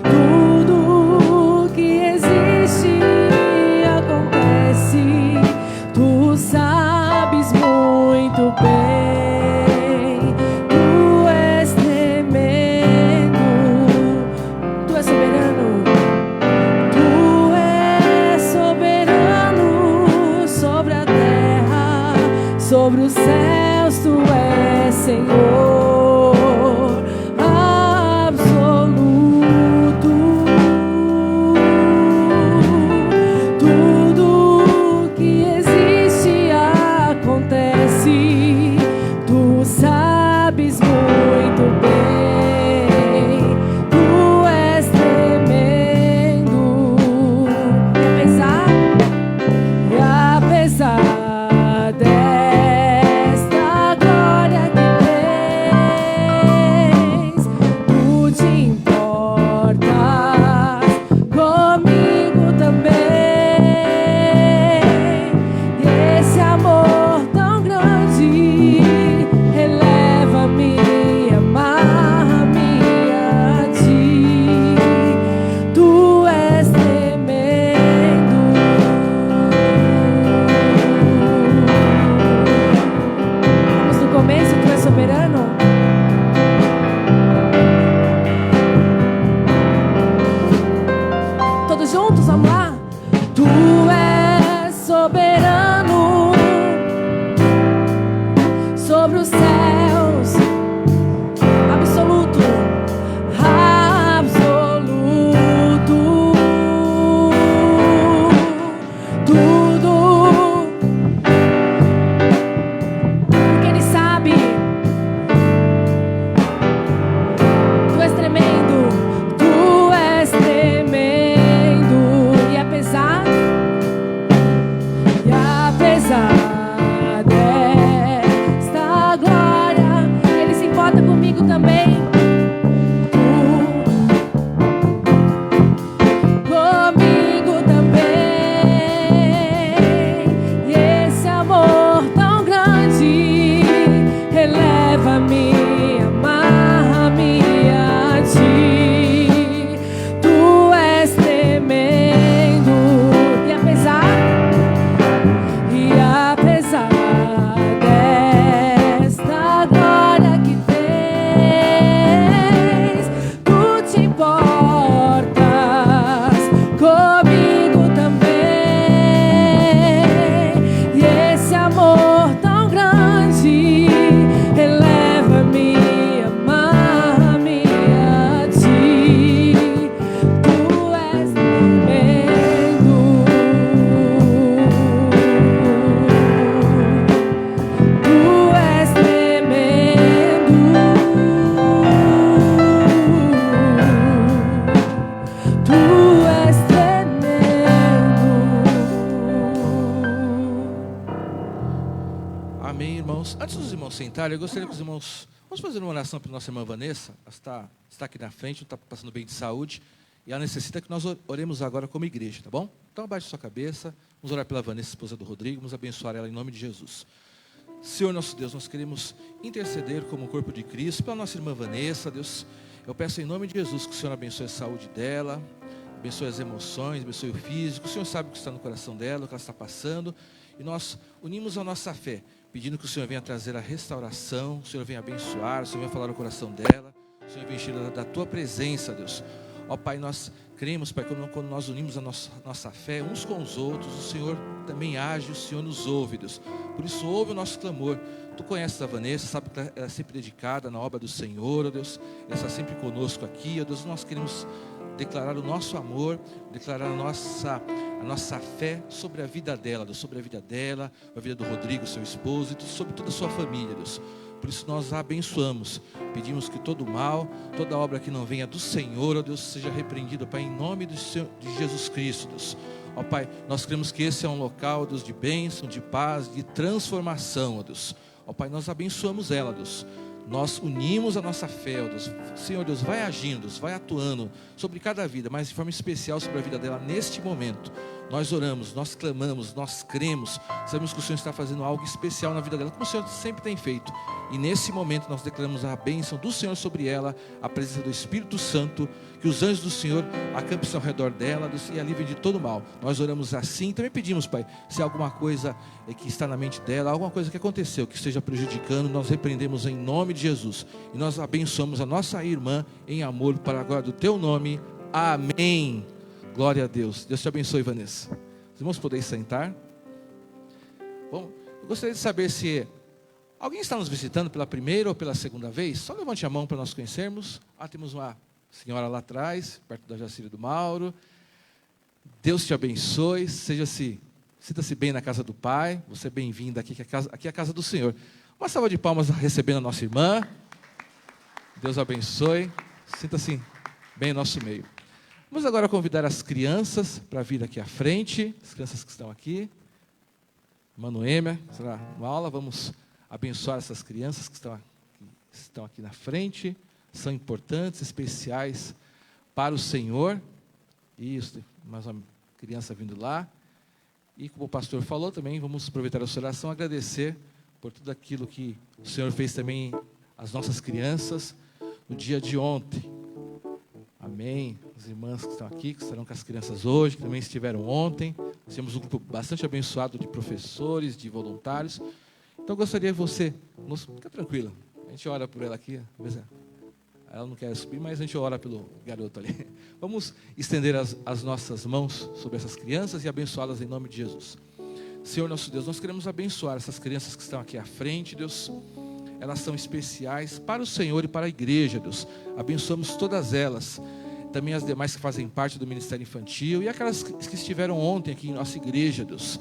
Tudo que existe e acontece, Tu sabes muito bem. Tu és tremendo, Tu és soberano. Sobre os céus, Tu és Senhor absoluto. Tudo que existe acontece, Tu sabes muito bem. Tu és tremendo. E apesar desta glória que tens, Tu te importas comigo também. E esse amor tão grande eleva-me, amarra-me a Ti. Tu és tremendo. Vamos no começo, Tu és soberano. Todos juntos, vamos lá. Tu és soberano sobre os céus, absoluto, absoluto. Tudo, porque Ele sabe. Tu és tremendo, Tu és tremendo. E apesar desta glória irmãos, antes dos irmãos sentarem, eu gostaria que os irmãos... Vamos fazer uma oração para nossa irmã Vanessa. Ela está aqui na frente, está passando bem de saúde. E ela necessita que nós oremos agora como igreja, tá bom? Então abaixe sua cabeça. Vamos orar pela Vanessa, esposa do Rodrigo. Vamos abençoar ela em nome de Jesus. Senhor nosso Deus, nós queremos interceder como corpo de Cristo pela nossa irmã Vanessa, Deus. Eu peço em nome de Jesus que o Senhor abençoe a saúde dela, abençoe as emoções, abençoe o físico. O Senhor sabe o que está no coração dela, o que ela está passando. E nós unimos a nossa fé, pedindo que o Senhor venha trazer a restauração, o Senhor venha abençoar, o Senhor venha falar no coração dela, o Senhor venha encher da Tua presença, Deus. Ó Pai, nós cremos, Pai, quando nós unimos a nossa fé uns com os outros, o Senhor também age, o Senhor nos ouve, Deus. Por isso, ouve o nosso clamor. Tu conheces a Vanessa, sabe que ela é sempre dedicada na obra do Senhor, ó Deus. Ela está sempre conosco aqui, ó Deus. Nós queremos declarar o nosso amor, declarar a nossa fé sobre a vida dela, Deus, sobre a vida dela, a vida do Rodrigo, seu esposo, e sobre toda a sua família, Deus. Por isso nós a abençoamos, pedimos que todo mal, toda obra que não venha do Senhor, ó Deus, seja repreendida, Pai, em nome de Jesus Cristo, Deus. Ó Pai, nós cremos que esse é um local, Deus, de bênção, de paz, de transformação, ó Deus. Ó Pai, nós abençoamos ela, Deus. Nós unimos a nossa fé, ó Deus. Senhor Deus, vai agindo, Deus, vai atuando sobre cada vida, mas de forma especial sobre a vida dela neste momento. Nós oramos, nós clamamos, nós cremos, sabemos que o Senhor está fazendo algo especial na vida dela, como o Senhor sempre tem feito. E nesse momento nós declaramos a bênção do Senhor sobre ela, a presença do Espírito Santo, que os anjos do Senhor acampem ao redor dela, Deus, e a livrem de todo mal. Nós oramos assim, também pedimos, Pai, se há alguma coisa que está na mente dela, alguma coisa que aconteceu, que esteja prejudicando, nós repreendemos em nome de Jesus. E nós abençoamos a nossa irmã em amor para a glória do Teu nome. Amém. Glória a Deus. Deus te abençoe, Vanessa. Os irmãos podem sentar. Bom, eu gostaria de saber se alguém está nos visitando pela primeira ou pela segunda vez. Só levante a mão para nós conhecermos. Temos uma senhora lá atrás, perto da Jacília do Mauro. Deus te abençoe. Sinta-se bem na casa do Pai. Você é bem-vinda aqui, aqui é a casa do Senhor. Uma salva de palmas recebendo a nossa irmã. Deus abençoe. Sinta-se bem em nosso meio. Vamos agora convidar as crianças para vir aqui à frente, as crianças que estão aqui. Noêmia, será uma aula, vamos abençoar essas crianças que estão aqui na frente, são importantes, especiais para o Senhor. Isso, mais uma criança vindo lá. E como o pastor falou também, vamos aproveitar a sua oração, agradecer por tudo aquilo que o Senhor fez também às nossas crianças no dia de ontem. Amém. As irmãs que estão aqui, que estarão com as crianças hoje, que também estiveram ontem. Nós temos um grupo bastante abençoado de professores, de voluntários. Então, eu gostaria que você... Fica tranquila. A gente ora por ela aqui. Ela não quer subir, mas a gente ora pelo garoto ali. Vamos estender as nossas mãos sobre essas crianças e abençoá-las em nome de Jesus. Senhor nosso Deus, nós queremos abençoar essas crianças que estão aqui à frente, Deus. Elas são especiais para o Senhor e para a igreja, Deus. Abençoamos todas elas. Também as demais que fazem parte do Ministério Infantil. E aquelas que estiveram ontem aqui em nossa igreja, Deus.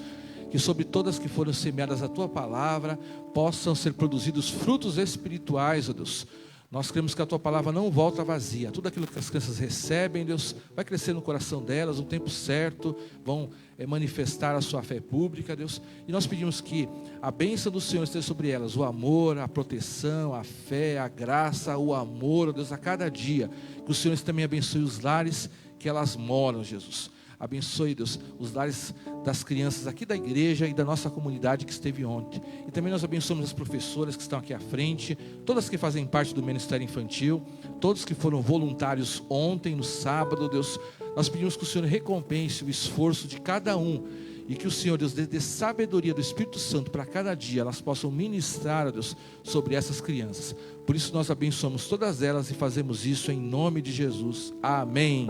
Que sobre todas que foram semeadas a Tua palavra, possam ser produzidos frutos espirituais, ó Deus. Nós cremos que a Tua palavra não volta vazia. Tudo aquilo que as crianças recebem, Deus, vai crescer no coração delas, no tempo certo, vão manifestar a sua fé pública, Deus. E nós pedimos que a bênção do Senhor esteja sobre elas, o amor, a proteção, a fé, a graça, o amor, Deus, a cada dia. Que o Senhor também abençoe os lares que elas moram, Jesus. Abençoe, Deus, os lares das crianças aqui da igreja e da nossa comunidade que esteve ontem. E também nós abençoamos as professoras que estão aqui à frente, todas que fazem parte do Ministério Infantil, todos que foram voluntários ontem, no sábado, Deus. Nós pedimos que o Senhor recompense o esforço de cada um e que o Senhor, Deus, dê sabedoria do Espírito Santo para cada dia elas possam ministrar, Deus, sobre essas crianças. Por isso nós abençoamos todas elas e fazemos isso em nome de Jesus. Amém.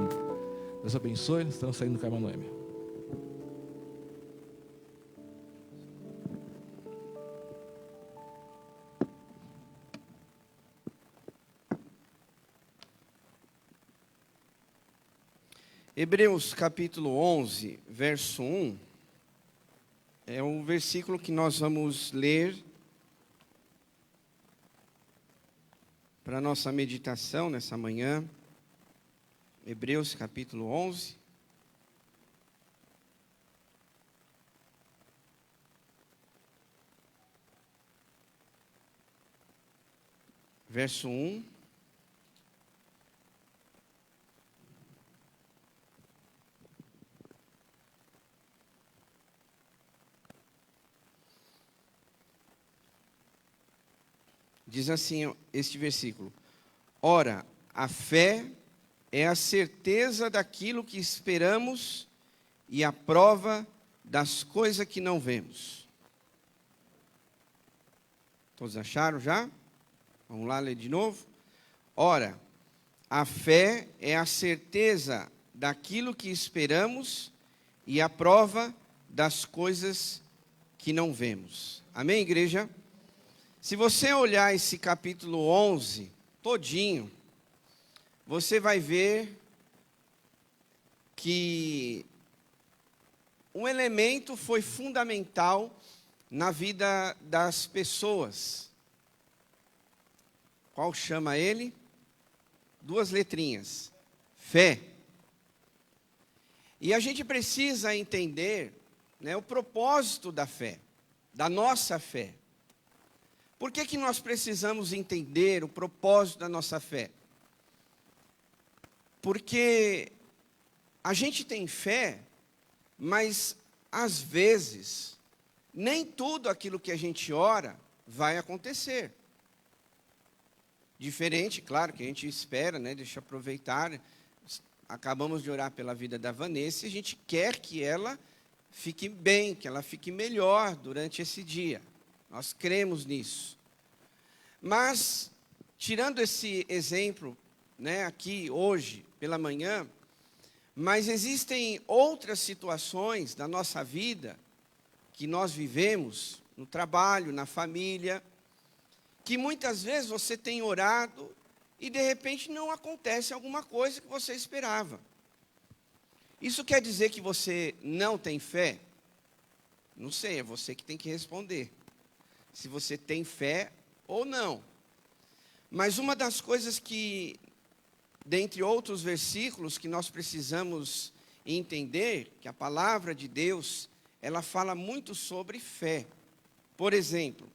Deus abençoe, nós estamos saindo com a irmã Noêmia. Hebreus capítulo 11, verso 1, é o versículo que nós vamos ler para a nossa meditação nessa manhã. Hebreus capítulo 11. verso 1. Diz assim este versículo: ora, a fé é a certeza daquilo que esperamos e a prova das coisas que não vemos. Todos acharam já? Vamos lá ler de novo? Ora, a fé é a certeza daquilo que esperamos e a prova das coisas que não vemos. Amém, igreja? Se você olhar esse capítulo 11 todinho, você vai ver que um elemento foi fundamental na vida das pessoas. Qual chama ele? 2 letrinhas: fé. E a gente precisa entender, né, o propósito da fé, da nossa fé. Por que nós precisamos entender o propósito da nossa fé? Porque a gente tem fé, mas às vezes nem tudo aquilo que a gente ora vai acontecer. Diferente, claro, que a gente espera, né? Deixa eu aproveitar. Acabamos de orar pela vida da Vanessa e a gente quer que ela fique bem, que ela fique melhor durante esse dia. Nós cremos nisso. Mas, tirando esse exemplo, né, aqui hoje, pela manhã, mas existem outras situações da nossa vida que nós vivemos, no trabalho, na família, que muitas vezes você tem orado e de repente não acontece alguma coisa que você esperava. Isso quer dizer que você não tem fé? Não sei, é você que tem que responder. Se você tem fé ou não. Mas uma das coisas que, dentre outros versículos que nós precisamos entender, que a palavra de Deus, ela fala muito sobre fé. Por exemplo,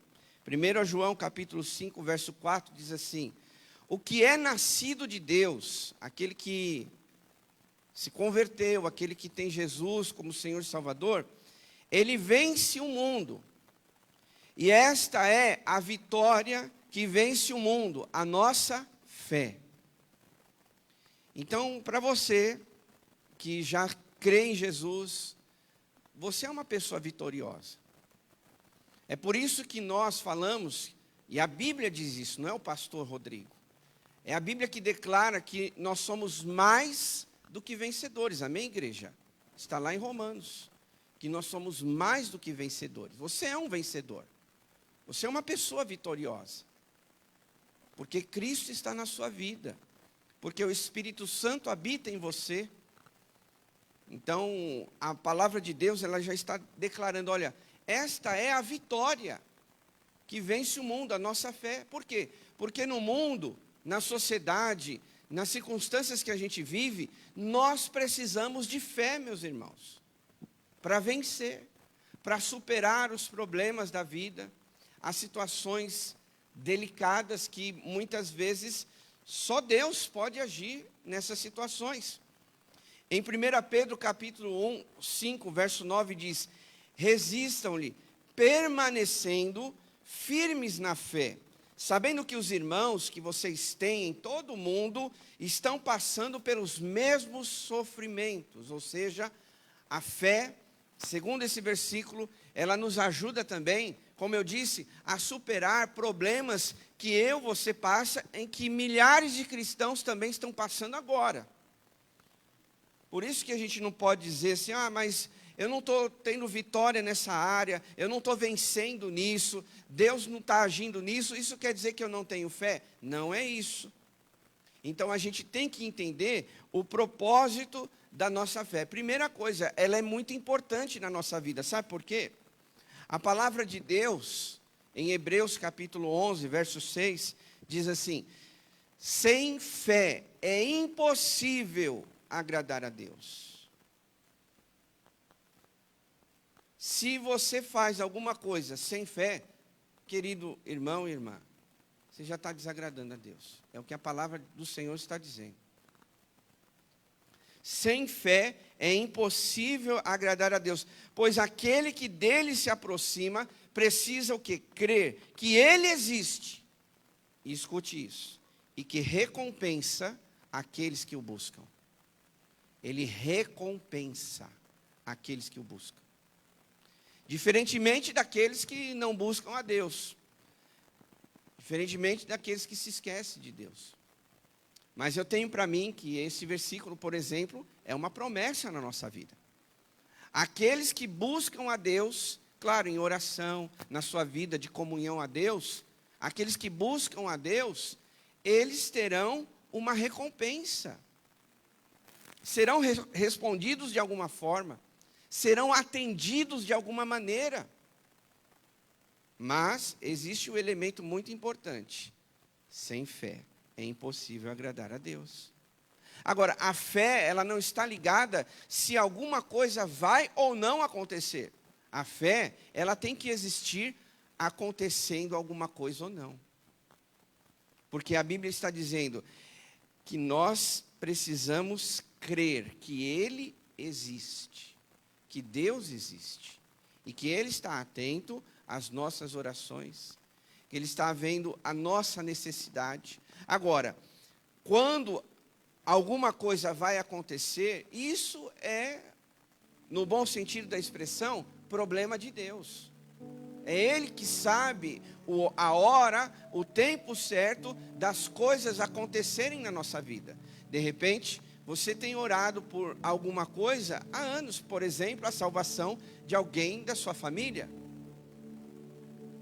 1 João capítulo 5, verso 4, diz assim: o que é nascido de Deus, aquele que se converteu, aquele que tem Jesus como Senhor e Salvador, ele vence o mundo. E esta é a vitória que vence o mundo, a nossa fé. Então, para você que já crê em Jesus, você é uma pessoa vitoriosa. É por isso que nós falamos, e a Bíblia diz isso, não é o pastor Rodrigo. É a Bíblia que declara que nós somos mais do que vencedores. Amém, igreja? Está lá em Romanos, que nós somos mais do que vencedores. Você é um vencedor. Você é uma pessoa vitoriosa. Porque Cristo está na sua vida. Porque o Espírito Santo habita em você. Então, a palavra de Deus, ela já está declarando, olha, esta é a vitória que vence o mundo, a nossa fé. Por quê? Porque no mundo, na sociedade, nas circunstâncias que a gente vive, nós precisamos de fé, meus irmãos, para vencer, para superar os problemas da vida, as situações delicadas que muitas vezes só Deus pode agir nessas situações. Em 1 Pedro capítulo 1, 5, verso 9 diz: resistam-lhe, permanecendo firmes na fé, sabendo que os irmãos que vocês têm em todo o mundo estão passando pelos mesmos sofrimentos. Ou seja, a fé, segundo esse versículo, ela nos ajuda também, como eu disse, a superar problemas que você passa, em que milhares de cristãos também estão passando agora. Por isso que a gente não pode dizer assim, mas eu não estou tendo vitória nessa área, eu não estou vencendo nisso, Deus não está agindo nisso, isso quer dizer que eu não tenho fé? Não é isso. Então a gente tem que entender o propósito da nossa fé. Primeira coisa, ela é muito importante na nossa vida, sabe por quê? A palavra de Deus, em Hebreus capítulo 11, verso 6, diz assim: sem fé é impossível agradar a Deus. Se você faz alguma coisa sem fé, querido irmão e irmã, você já está desagradando a Deus. É o que a palavra do Senhor está dizendo. Sem fé é impossível agradar a Deus, pois aquele que dele se aproxima precisa o quê? Crer que ele existe. E escute isso. E que recompensa aqueles que o buscam. Ele recompensa aqueles que o buscam. Diferentemente daqueles que não buscam a Deus. Diferentemente daqueles que se esquecem de Deus. Mas eu tenho para mim que esse versículo, por exemplo, é uma promessa na nossa vida. Aqueles que buscam a Deus, claro, em oração, na sua vida de comunhão a Deus, aqueles que buscam a Deus, eles terão uma recompensa. Serão respondidos de alguma forma, serão atendidos de alguma maneira. Mas existe um elemento muito importante. Sem fé é impossível agradar a Deus. Agora, a fé, ela não está ligada se alguma coisa vai ou não acontecer. A fé, ela tem que existir acontecendo alguma coisa ou não. Porque a Bíblia está dizendo que nós precisamos crer que Ele existe, que Deus existe, e que Ele está atento às nossas orações, que Ele está vendo a nossa necessidade. Agora, quando alguma coisa vai acontecer, isso é, no bom sentido da expressão, problema de Deus. É Ele que sabe a hora, o tempo certo das coisas acontecerem na nossa vida. De repente, você tem orado por alguma coisa há anos, por exemplo, a salvação de alguém da sua família.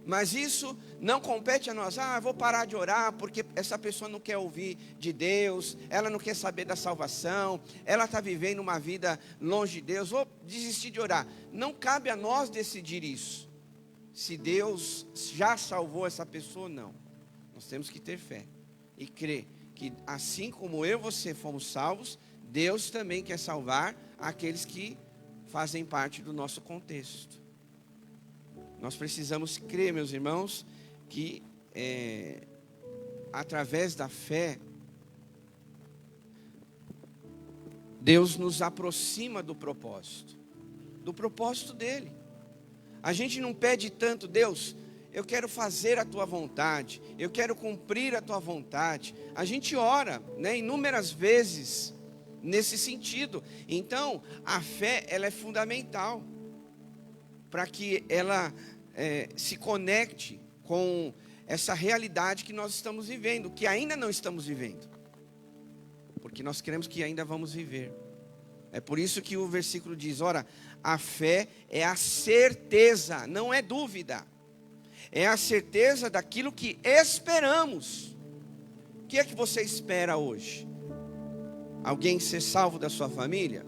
Mas isso não compete a nós. Vou parar de orar porque essa pessoa não quer ouvir de Deus, ela não quer saber da salvação, ela está vivendo uma vida longe de Deus, vou desistir de orar. Não cabe a nós decidir isso. Se Deus já salvou essa pessoa ou não. Nós temos que ter fé e crer que assim como eu e você fomos salvos, Deus também quer salvar aqueles que fazem parte do nosso contexto. Nós precisamos crer, meus irmãos, que através da fé, Deus nos aproxima do propósito dele. A gente não pede tanto, Deus, eu quero fazer a tua vontade, eu quero cumprir a tua vontade. A gente ora, inúmeras vezes nesse sentido. Então, a fé, ela é fundamental para que ela se conecte com essa realidade que nós estamos vivendo, que ainda não estamos vivendo, porque nós queremos que ainda vamos viver. É por isso que o versículo diz, ora, a fé é a certeza, não é dúvida, é a certeza daquilo que esperamos. O que é que você espera hoje? Alguém ser salvo da sua família?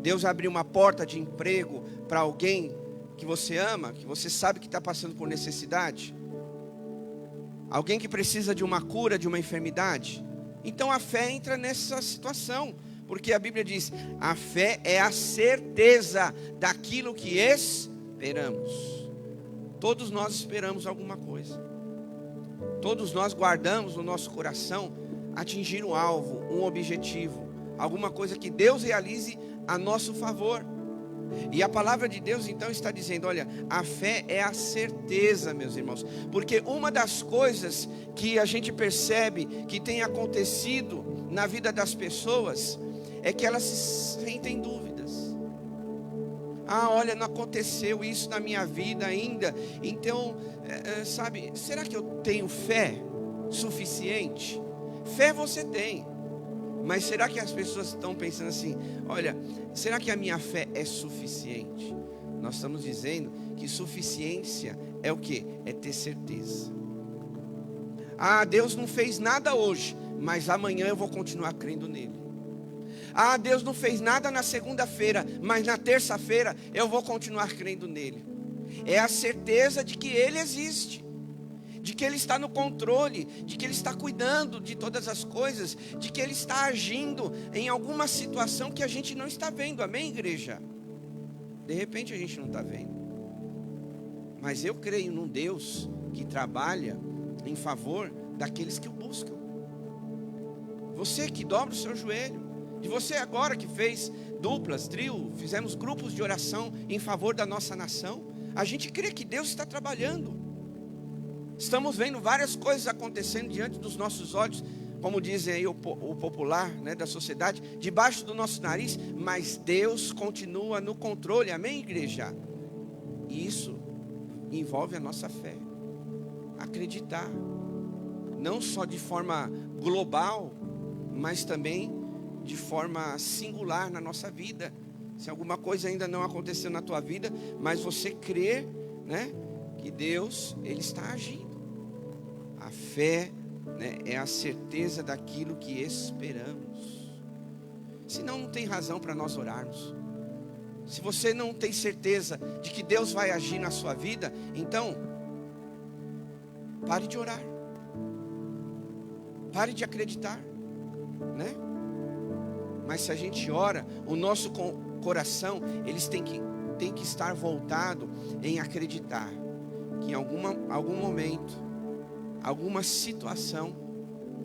Deus abrir uma porta de emprego para alguém que você ama, que você sabe que está passando por necessidade? Alguém que precisa de uma cura, de uma enfermidade? Então a fé entra nessa situação, porque a Bíblia diz, a fé é a certeza daquilo que esperamos. Todos nós esperamos alguma coisa. Todos nós guardamos no nosso coração atingir um alvo, um objetivo, alguma coisa que Deus realize a nosso favor. E a palavra de Deus então está dizendo, olha, a fé é a certeza, meus irmãos. Porque uma das coisas que a gente percebe que tem acontecido na vida das pessoas é que elas se sentem dúvidas. Olha, não aconteceu isso na minha vida ainda. Então, sabe, será que eu tenho fé suficiente? Fé você tem. Mas será que as pessoas estão pensando assim, olha, será que a minha fé é suficiente? Nós estamos dizendo que suficiência é o quê? É ter certeza. Deus não fez nada hoje, mas amanhã eu vou continuar crendo nele. Deus não fez nada na segunda-feira, mas na terça-feira eu vou continuar crendo nele. É a certeza de que ele existe, de que ele está no controle, de que ele está cuidando de todas as coisas, de que ele está agindo em alguma situação que a gente não está vendo. Amém, igreja? De repente a gente não está vendo. Mas eu creio num Deus que trabalha em favor daqueles que o buscam. Você que dobra o seu joelho, de você agora que fez duplas, trio, fizemos grupos de oração em favor da nossa nação, a gente crê que Deus está trabalhando. Estamos vendo várias coisas acontecendo diante dos nossos olhos, como dizem aí o popular, né, da sociedade, debaixo do nosso nariz, mas Deus continua no controle, amém, igreja? E isso envolve a nossa fé, acreditar, não só de forma global, mas também de forma singular na nossa vida. Se alguma coisa ainda não aconteceu na tua vida, mas você crê, né, que Deus, Ele está agindo. A fé, né, é a certeza daquilo que esperamos. Senão não tem razão para nós orarmos. Se você não tem certeza de que Deus vai agir na sua vida, então pare de orar, pare de acreditar, né? Mas se a gente ora, o nosso coração, eles têm que estar voltado em acreditar que em algum momento, alguma situação,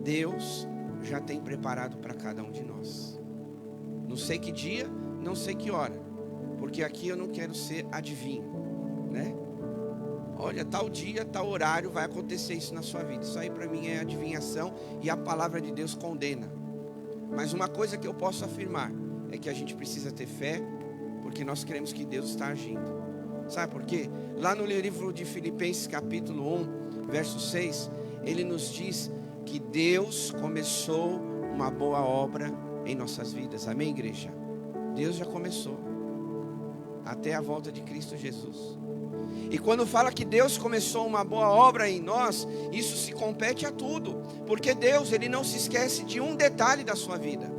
Deus já tem preparado para cada um de nós. Não sei que dia, não sei que hora, porque aqui eu não quero ser adivinho, né? Olha, tal dia, tal horário vai acontecer isso na sua vida. Isso aí para mim é adivinhação e a palavra de Deus condena. Mas uma coisa que eu posso afirmar é que a gente precisa ter fé, porque nós cremos que Deus está agindo. Sabe por quê? Lá no livro de Filipenses capítulo 1, verso 6, ele nos diz que Deus começou uma boa obra em nossas vidas. Amém, igreja? Deus já começou até a volta de Cristo Jesus. E quando fala que Deus começou uma boa obra em nós, isso se compete a tudo, porque Deus, Ele não se esquece de um detalhe da sua vida.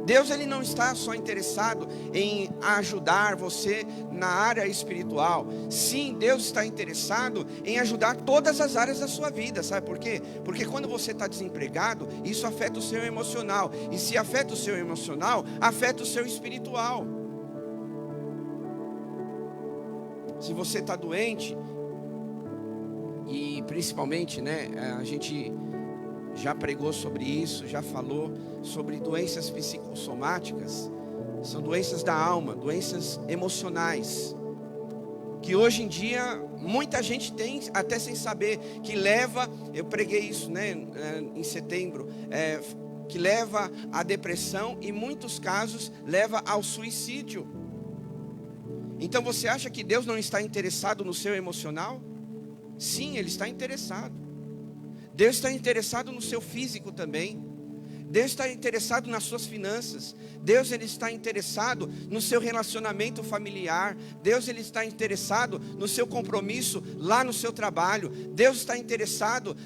Deus, Ele não está só interessado em ajudar você na área espiritual. Sim, Deus está interessado em ajudar todas as áreas da sua vida. Sabe por quê? Porque quando você está desempregado, isso afeta o seu emocional. E se afeta o seu emocional, afeta o seu espiritual. Se você está doente, e principalmente, né, a gente já pregou sobre isso, já falou sobre doenças psicossomáticas, são doenças da alma, doenças emocionais, que hoje em dia muita gente tem, até sem saber, que leva, eu preguei isso, né, em setembro, que leva à depressão e em muitos casos leva ao suicídio. Então você acha que Deus não está interessado no seu emocional? Sim, Ele está interessado. Deus está interessado no seu físico também. Deus está interessado nas suas finanças. Deus, Ele está interessado no seu relacionamento familiar. Deus, Ele está interessado no seu compromisso lá no seu trabalho. Deus está interessado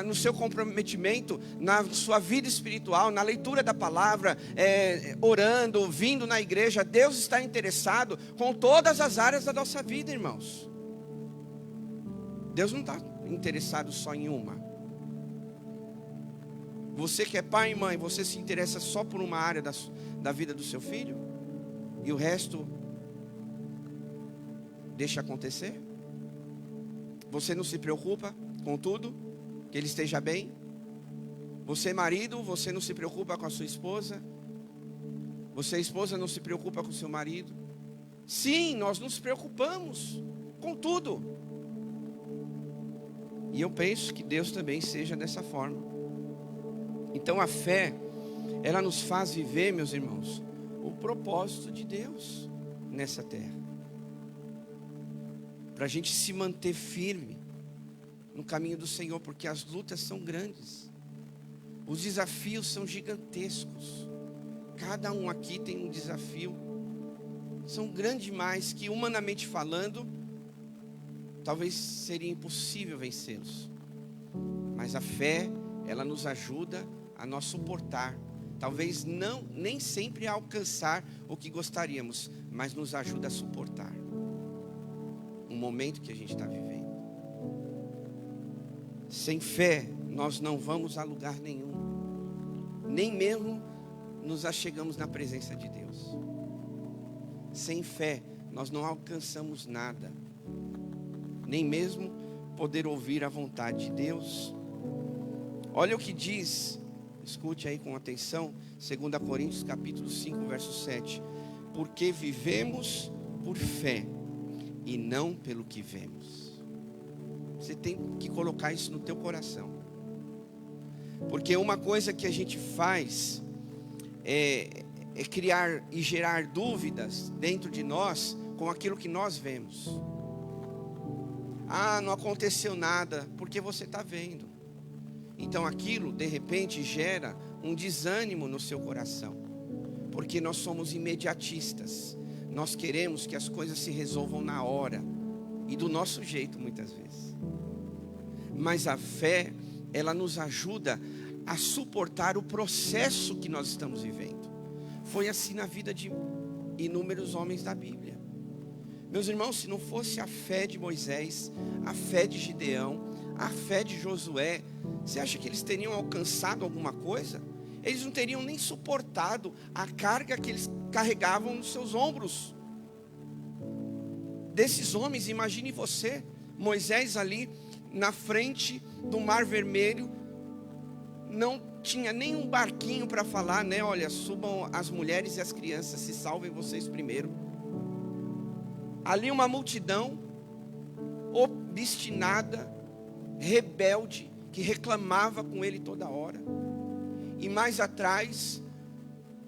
no seu comprometimento, na sua vida espiritual, na leitura da palavra, orando, vindo na igreja. Deus está interessado com todas as áreas da nossa vida, irmãos. Deus não está interessado só em uma. Você que é pai e mãe, você se interessa só por uma área da vida do seu filho? E o resto deixa acontecer? Você não se preocupa com tudo? Que ele esteja bem? Você marido, você não se preocupa com a sua esposa? Você esposa não se preocupa com o seu marido? Sim, nós nos preocupamos com tudo. E eu penso que Deus também seja dessa forma. Então a fé, ela nos faz viver, meus irmãos, o propósito de Deus nessa terra. Para a gente se manter firme no caminho do Senhor, porque as lutas são grandes. Os desafios são gigantescos. Cada um aqui tem um desafio. São grandes demais que, humanamente falando, talvez seria impossível vencê-los. Mas a fé, ela nos ajuda a nós suportar, talvez nem sempre a alcançar o que gostaríamos, mas nos ajuda a suportar um momento que a gente está vivendo. Sem fé, nós não vamos a lugar nenhum, nem mesmo nos achegamos na presença de Deus. Sem fé, nós não alcançamos nada, nem mesmo poder ouvir a vontade de Deus. Olha o que diz, escute aí com atenção, 2 Coríntios capítulo 5, verso 7. Porque vivemos por fé e não pelo que vemos. Você tem que colocar isso no teu coração. Porque uma coisa que a gente faz é criar e gerar dúvidas dentro de nós com aquilo que nós vemos. Ah, não aconteceu nada, porque você está vendo. Então aquilo de repente gera um desânimo no seu coração. Porque nós somos imediatistas. Nós queremos que as coisas se resolvam na hora. E do nosso jeito muitas vezes. Mas a fé, ela nos ajuda a suportar o processo que nós estamos vivendo. Foi assim na vida de inúmeros homens da Bíblia. Meus irmãos, se não fosse a fé de Moisés, a fé de Gideão, a fé de Josué, você acha que eles teriam alcançado alguma coisa? Eles não teriam nem suportado a carga que eles carregavam nos seus ombros. Desses homens, imagine você, Moisés ali na frente do Mar Vermelho, não tinha nem um barquinho para falar, né? Olha, subam as mulheres e as crianças, se salvem vocês primeiro. Ali uma multidão obstinada, rebelde, que reclamava com ele toda hora. E mais atrás,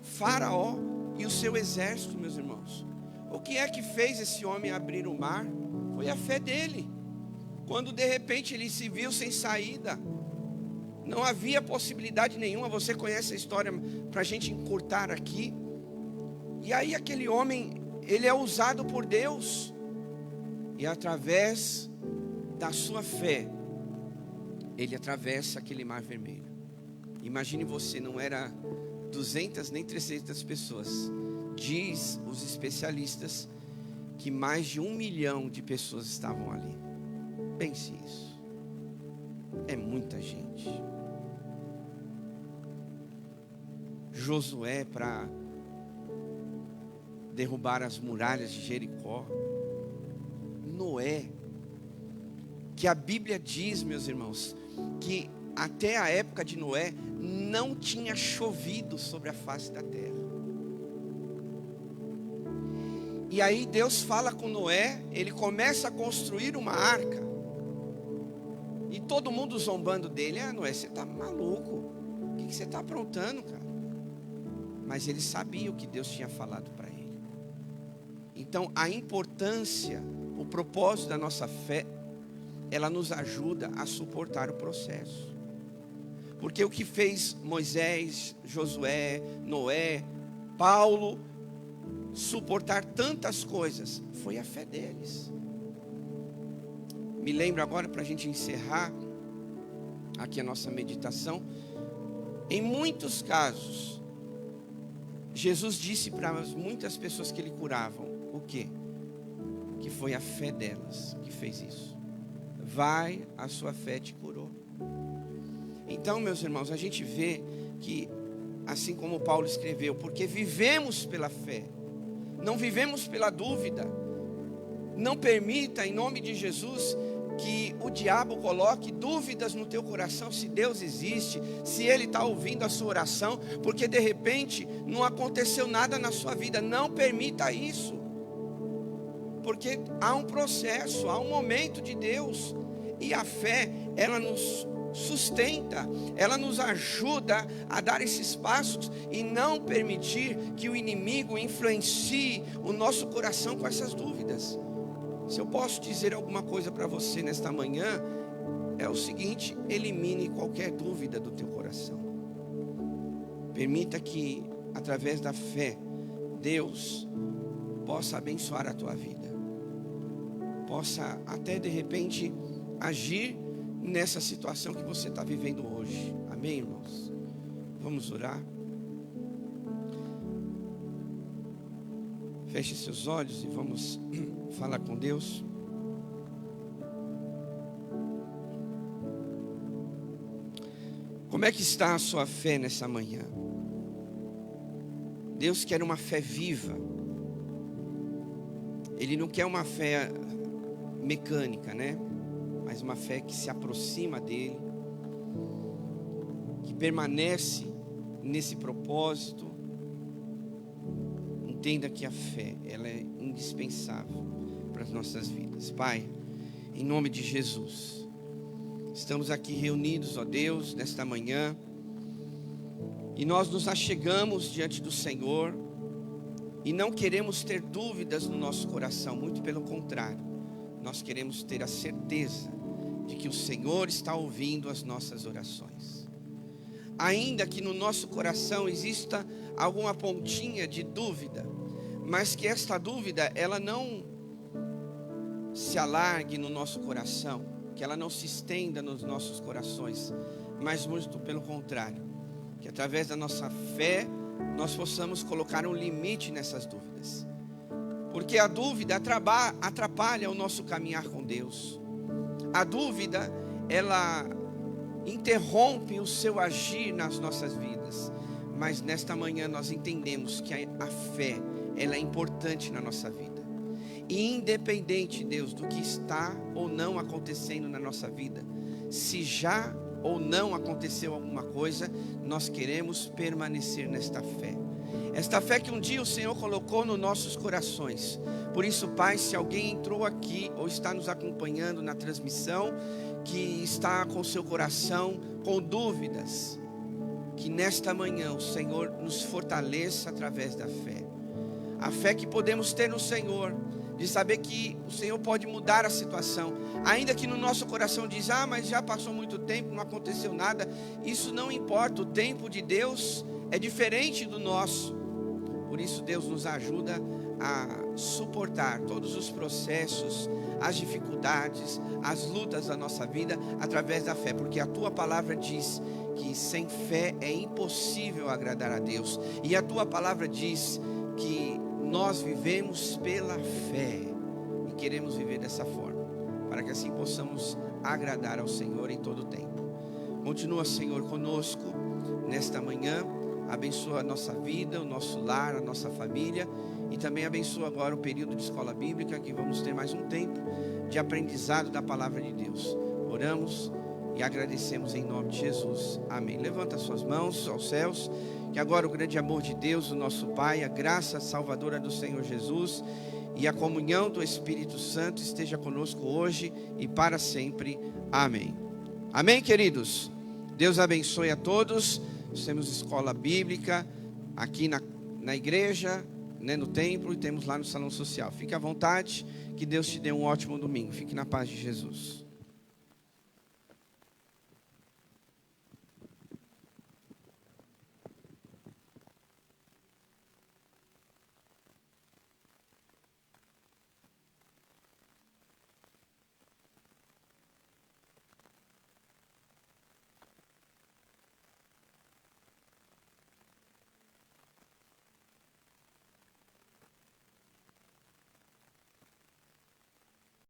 Faraó e o seu exército, meus irmãos. O que é que fez esse homem abrir o mar? Foi a fé dele. Quando de repente ele se viu sem saída, não havia possibilidade nenhuma. Você conhece a história, para a gente encurtar aqui. E aí aquele homem, ele é usado por Deus. E através da sua fé, ele atravessa aquele mar vermelho. Imagine você, não era 200 nem 300 pessoas. Diz os especialistas que mais de 1 milhão de pessoas estavam ali. Pense isso. É muita gente. Josué para derrubar as muralhas de Jericó. Noé, que a Bíblia diz, meus irmãos, que até a época de Noé não tinha chovido sobre a face da terra. E aí Deus fala com Noé, ele começa a construir uma arca. E todo mundo zombando dele. Ah, Noé, você está maluco. O que você está aprontando, cara? Mas ele sabia o que Deus tinha falado para ele. Então a importância, o propósito da nossa fé, ela nos ajuda a suportar o processo. Porque o que fez Moisés, Josué, Noé, Paulo suportar tantas coisas foi a fé deles. Me lembro agora, para a gente encerrar aqui a nossa meditação, em muitos casos Jesus disse para muitas pessoas que ele curava o quê? Que foi a fé delas que fez isso. Vai, a sua fé te curou. Então, meus irmãos, a gente vê que, assim como Paulo escreveu, porque vivemos pela fé, não vivemos pela dúvida. Não permita, em nome de Jesus, que o diabo coloque dúvidas no teu coração se Deus existe, se Ele está ouvindo a sua oração, porque de repente não aconteceu nada na sua vida. Não permita isso, porque há um processo, há um momento de Deus, e a fé, ela nos sustenta, ela nos ajuda a dar esses passos e não permitir que o inimigo influencie o nosso coração com essas dúvidas. Se eu posso dizer alguma coisa para você nesta manhã, é o seguinte: elimine qualquer dúvida do teu coração. Permita que, através da fé, Deus possa abençoar a tua vida, possa até de repente agir nessa situação que você está vivendo hoje. Amém, irmãos? Vamos orar. Feche seus olhos e vamos falar com Deus. Como é que está a sua fé nessa manhã? Deus quer uma fé viva. Ele não quer uma fé mecânica, né? mas uma fé que se aproxima dele, que permanece nesse propósito. Entenda que a fé, ela é indispensável para as nossas vidas. Pai, em nome de Jesus, estamos aqui reunidos, ó Deus, nesta manhã, e nós nos achegamos diante do Senhor, e não queremos ter dúvidas no nosso coração, muito pelo contrário, nós queremos ter a certeza de que o Senhor está ouvindo as nossas orações. Ainda que no nosso coração exista alguma pontinha de dúvida, mas que esta dúvida, ela não se alargue no nosso coração, que ela não se estenda nos nossos corações, mas muito pelo contrário, que através da nossa fé, nós possamos colocar um limite nessas dúvidas, porque a dúvida atrapalha o nosso caminhar com Deus. A dúvida, ela interrompe o seu agir nas nossas vidas. Mas nesta manhã nós entendemos que a fé, ela é importante na nossa vida. E independente, Deus, do que está ou não acontecendo na nossa vida, se já ou não aconteceu alguma coisa, nós queremos permanecer nesta fé. Esta fé que um dia o Senhor colocou nos nossos corações. Por isso, Pai, se alguém entrou aqui ou está nos acompanhando na transmissão, que está com seu coração com dúvidas, que nesta manhã o Senhor nos fortaleça através da fé. A fé que podemos ter no Senhor, de saber que o Senhor pode mudar a situação, ainda que no nosso coração diz, mas já passou muito tempo, não aconteceu nada. Isso não importa, o tempo de Deus é diferente do nosso. Por isso Deus nos ajuda a suportar todos os processos, as dificuldades, as lutas da nossa vida através da fé, porque a tua palavra diz que sem fé é impossível agradar a Deus, e a tua palavra diz que nós vivemos pela fé e queremos viver dessa forma, para que assim possamos agradar ao Senhor em todo o tempo. Continua, Senhor, conosco nesta manhã. Abençoa a nossa vida, o nosso lar, a nossa família, e também abençoa agora o período de escola bíblica, que vamos ter mais um tempo de aprendizado da palavra de Deus. Oramos e agradecemos em nome de Jesus. Amém. Levanta suas mãos aos céus, que agora o grande amor de Deus, o nosso Pai, a graça salvadora do Senhor Jesus e a comunhão do Espírito Santo esteja conosco hoje e para sempre. Amém. Amém, queridos? Deus abençoe a todos. Nós temos escola bíblica aqui na igreja, no templo, e temos lá no salão social. Fique à vontade, que Deus te dê um ótimo domingo. Fique na paz de Jesus.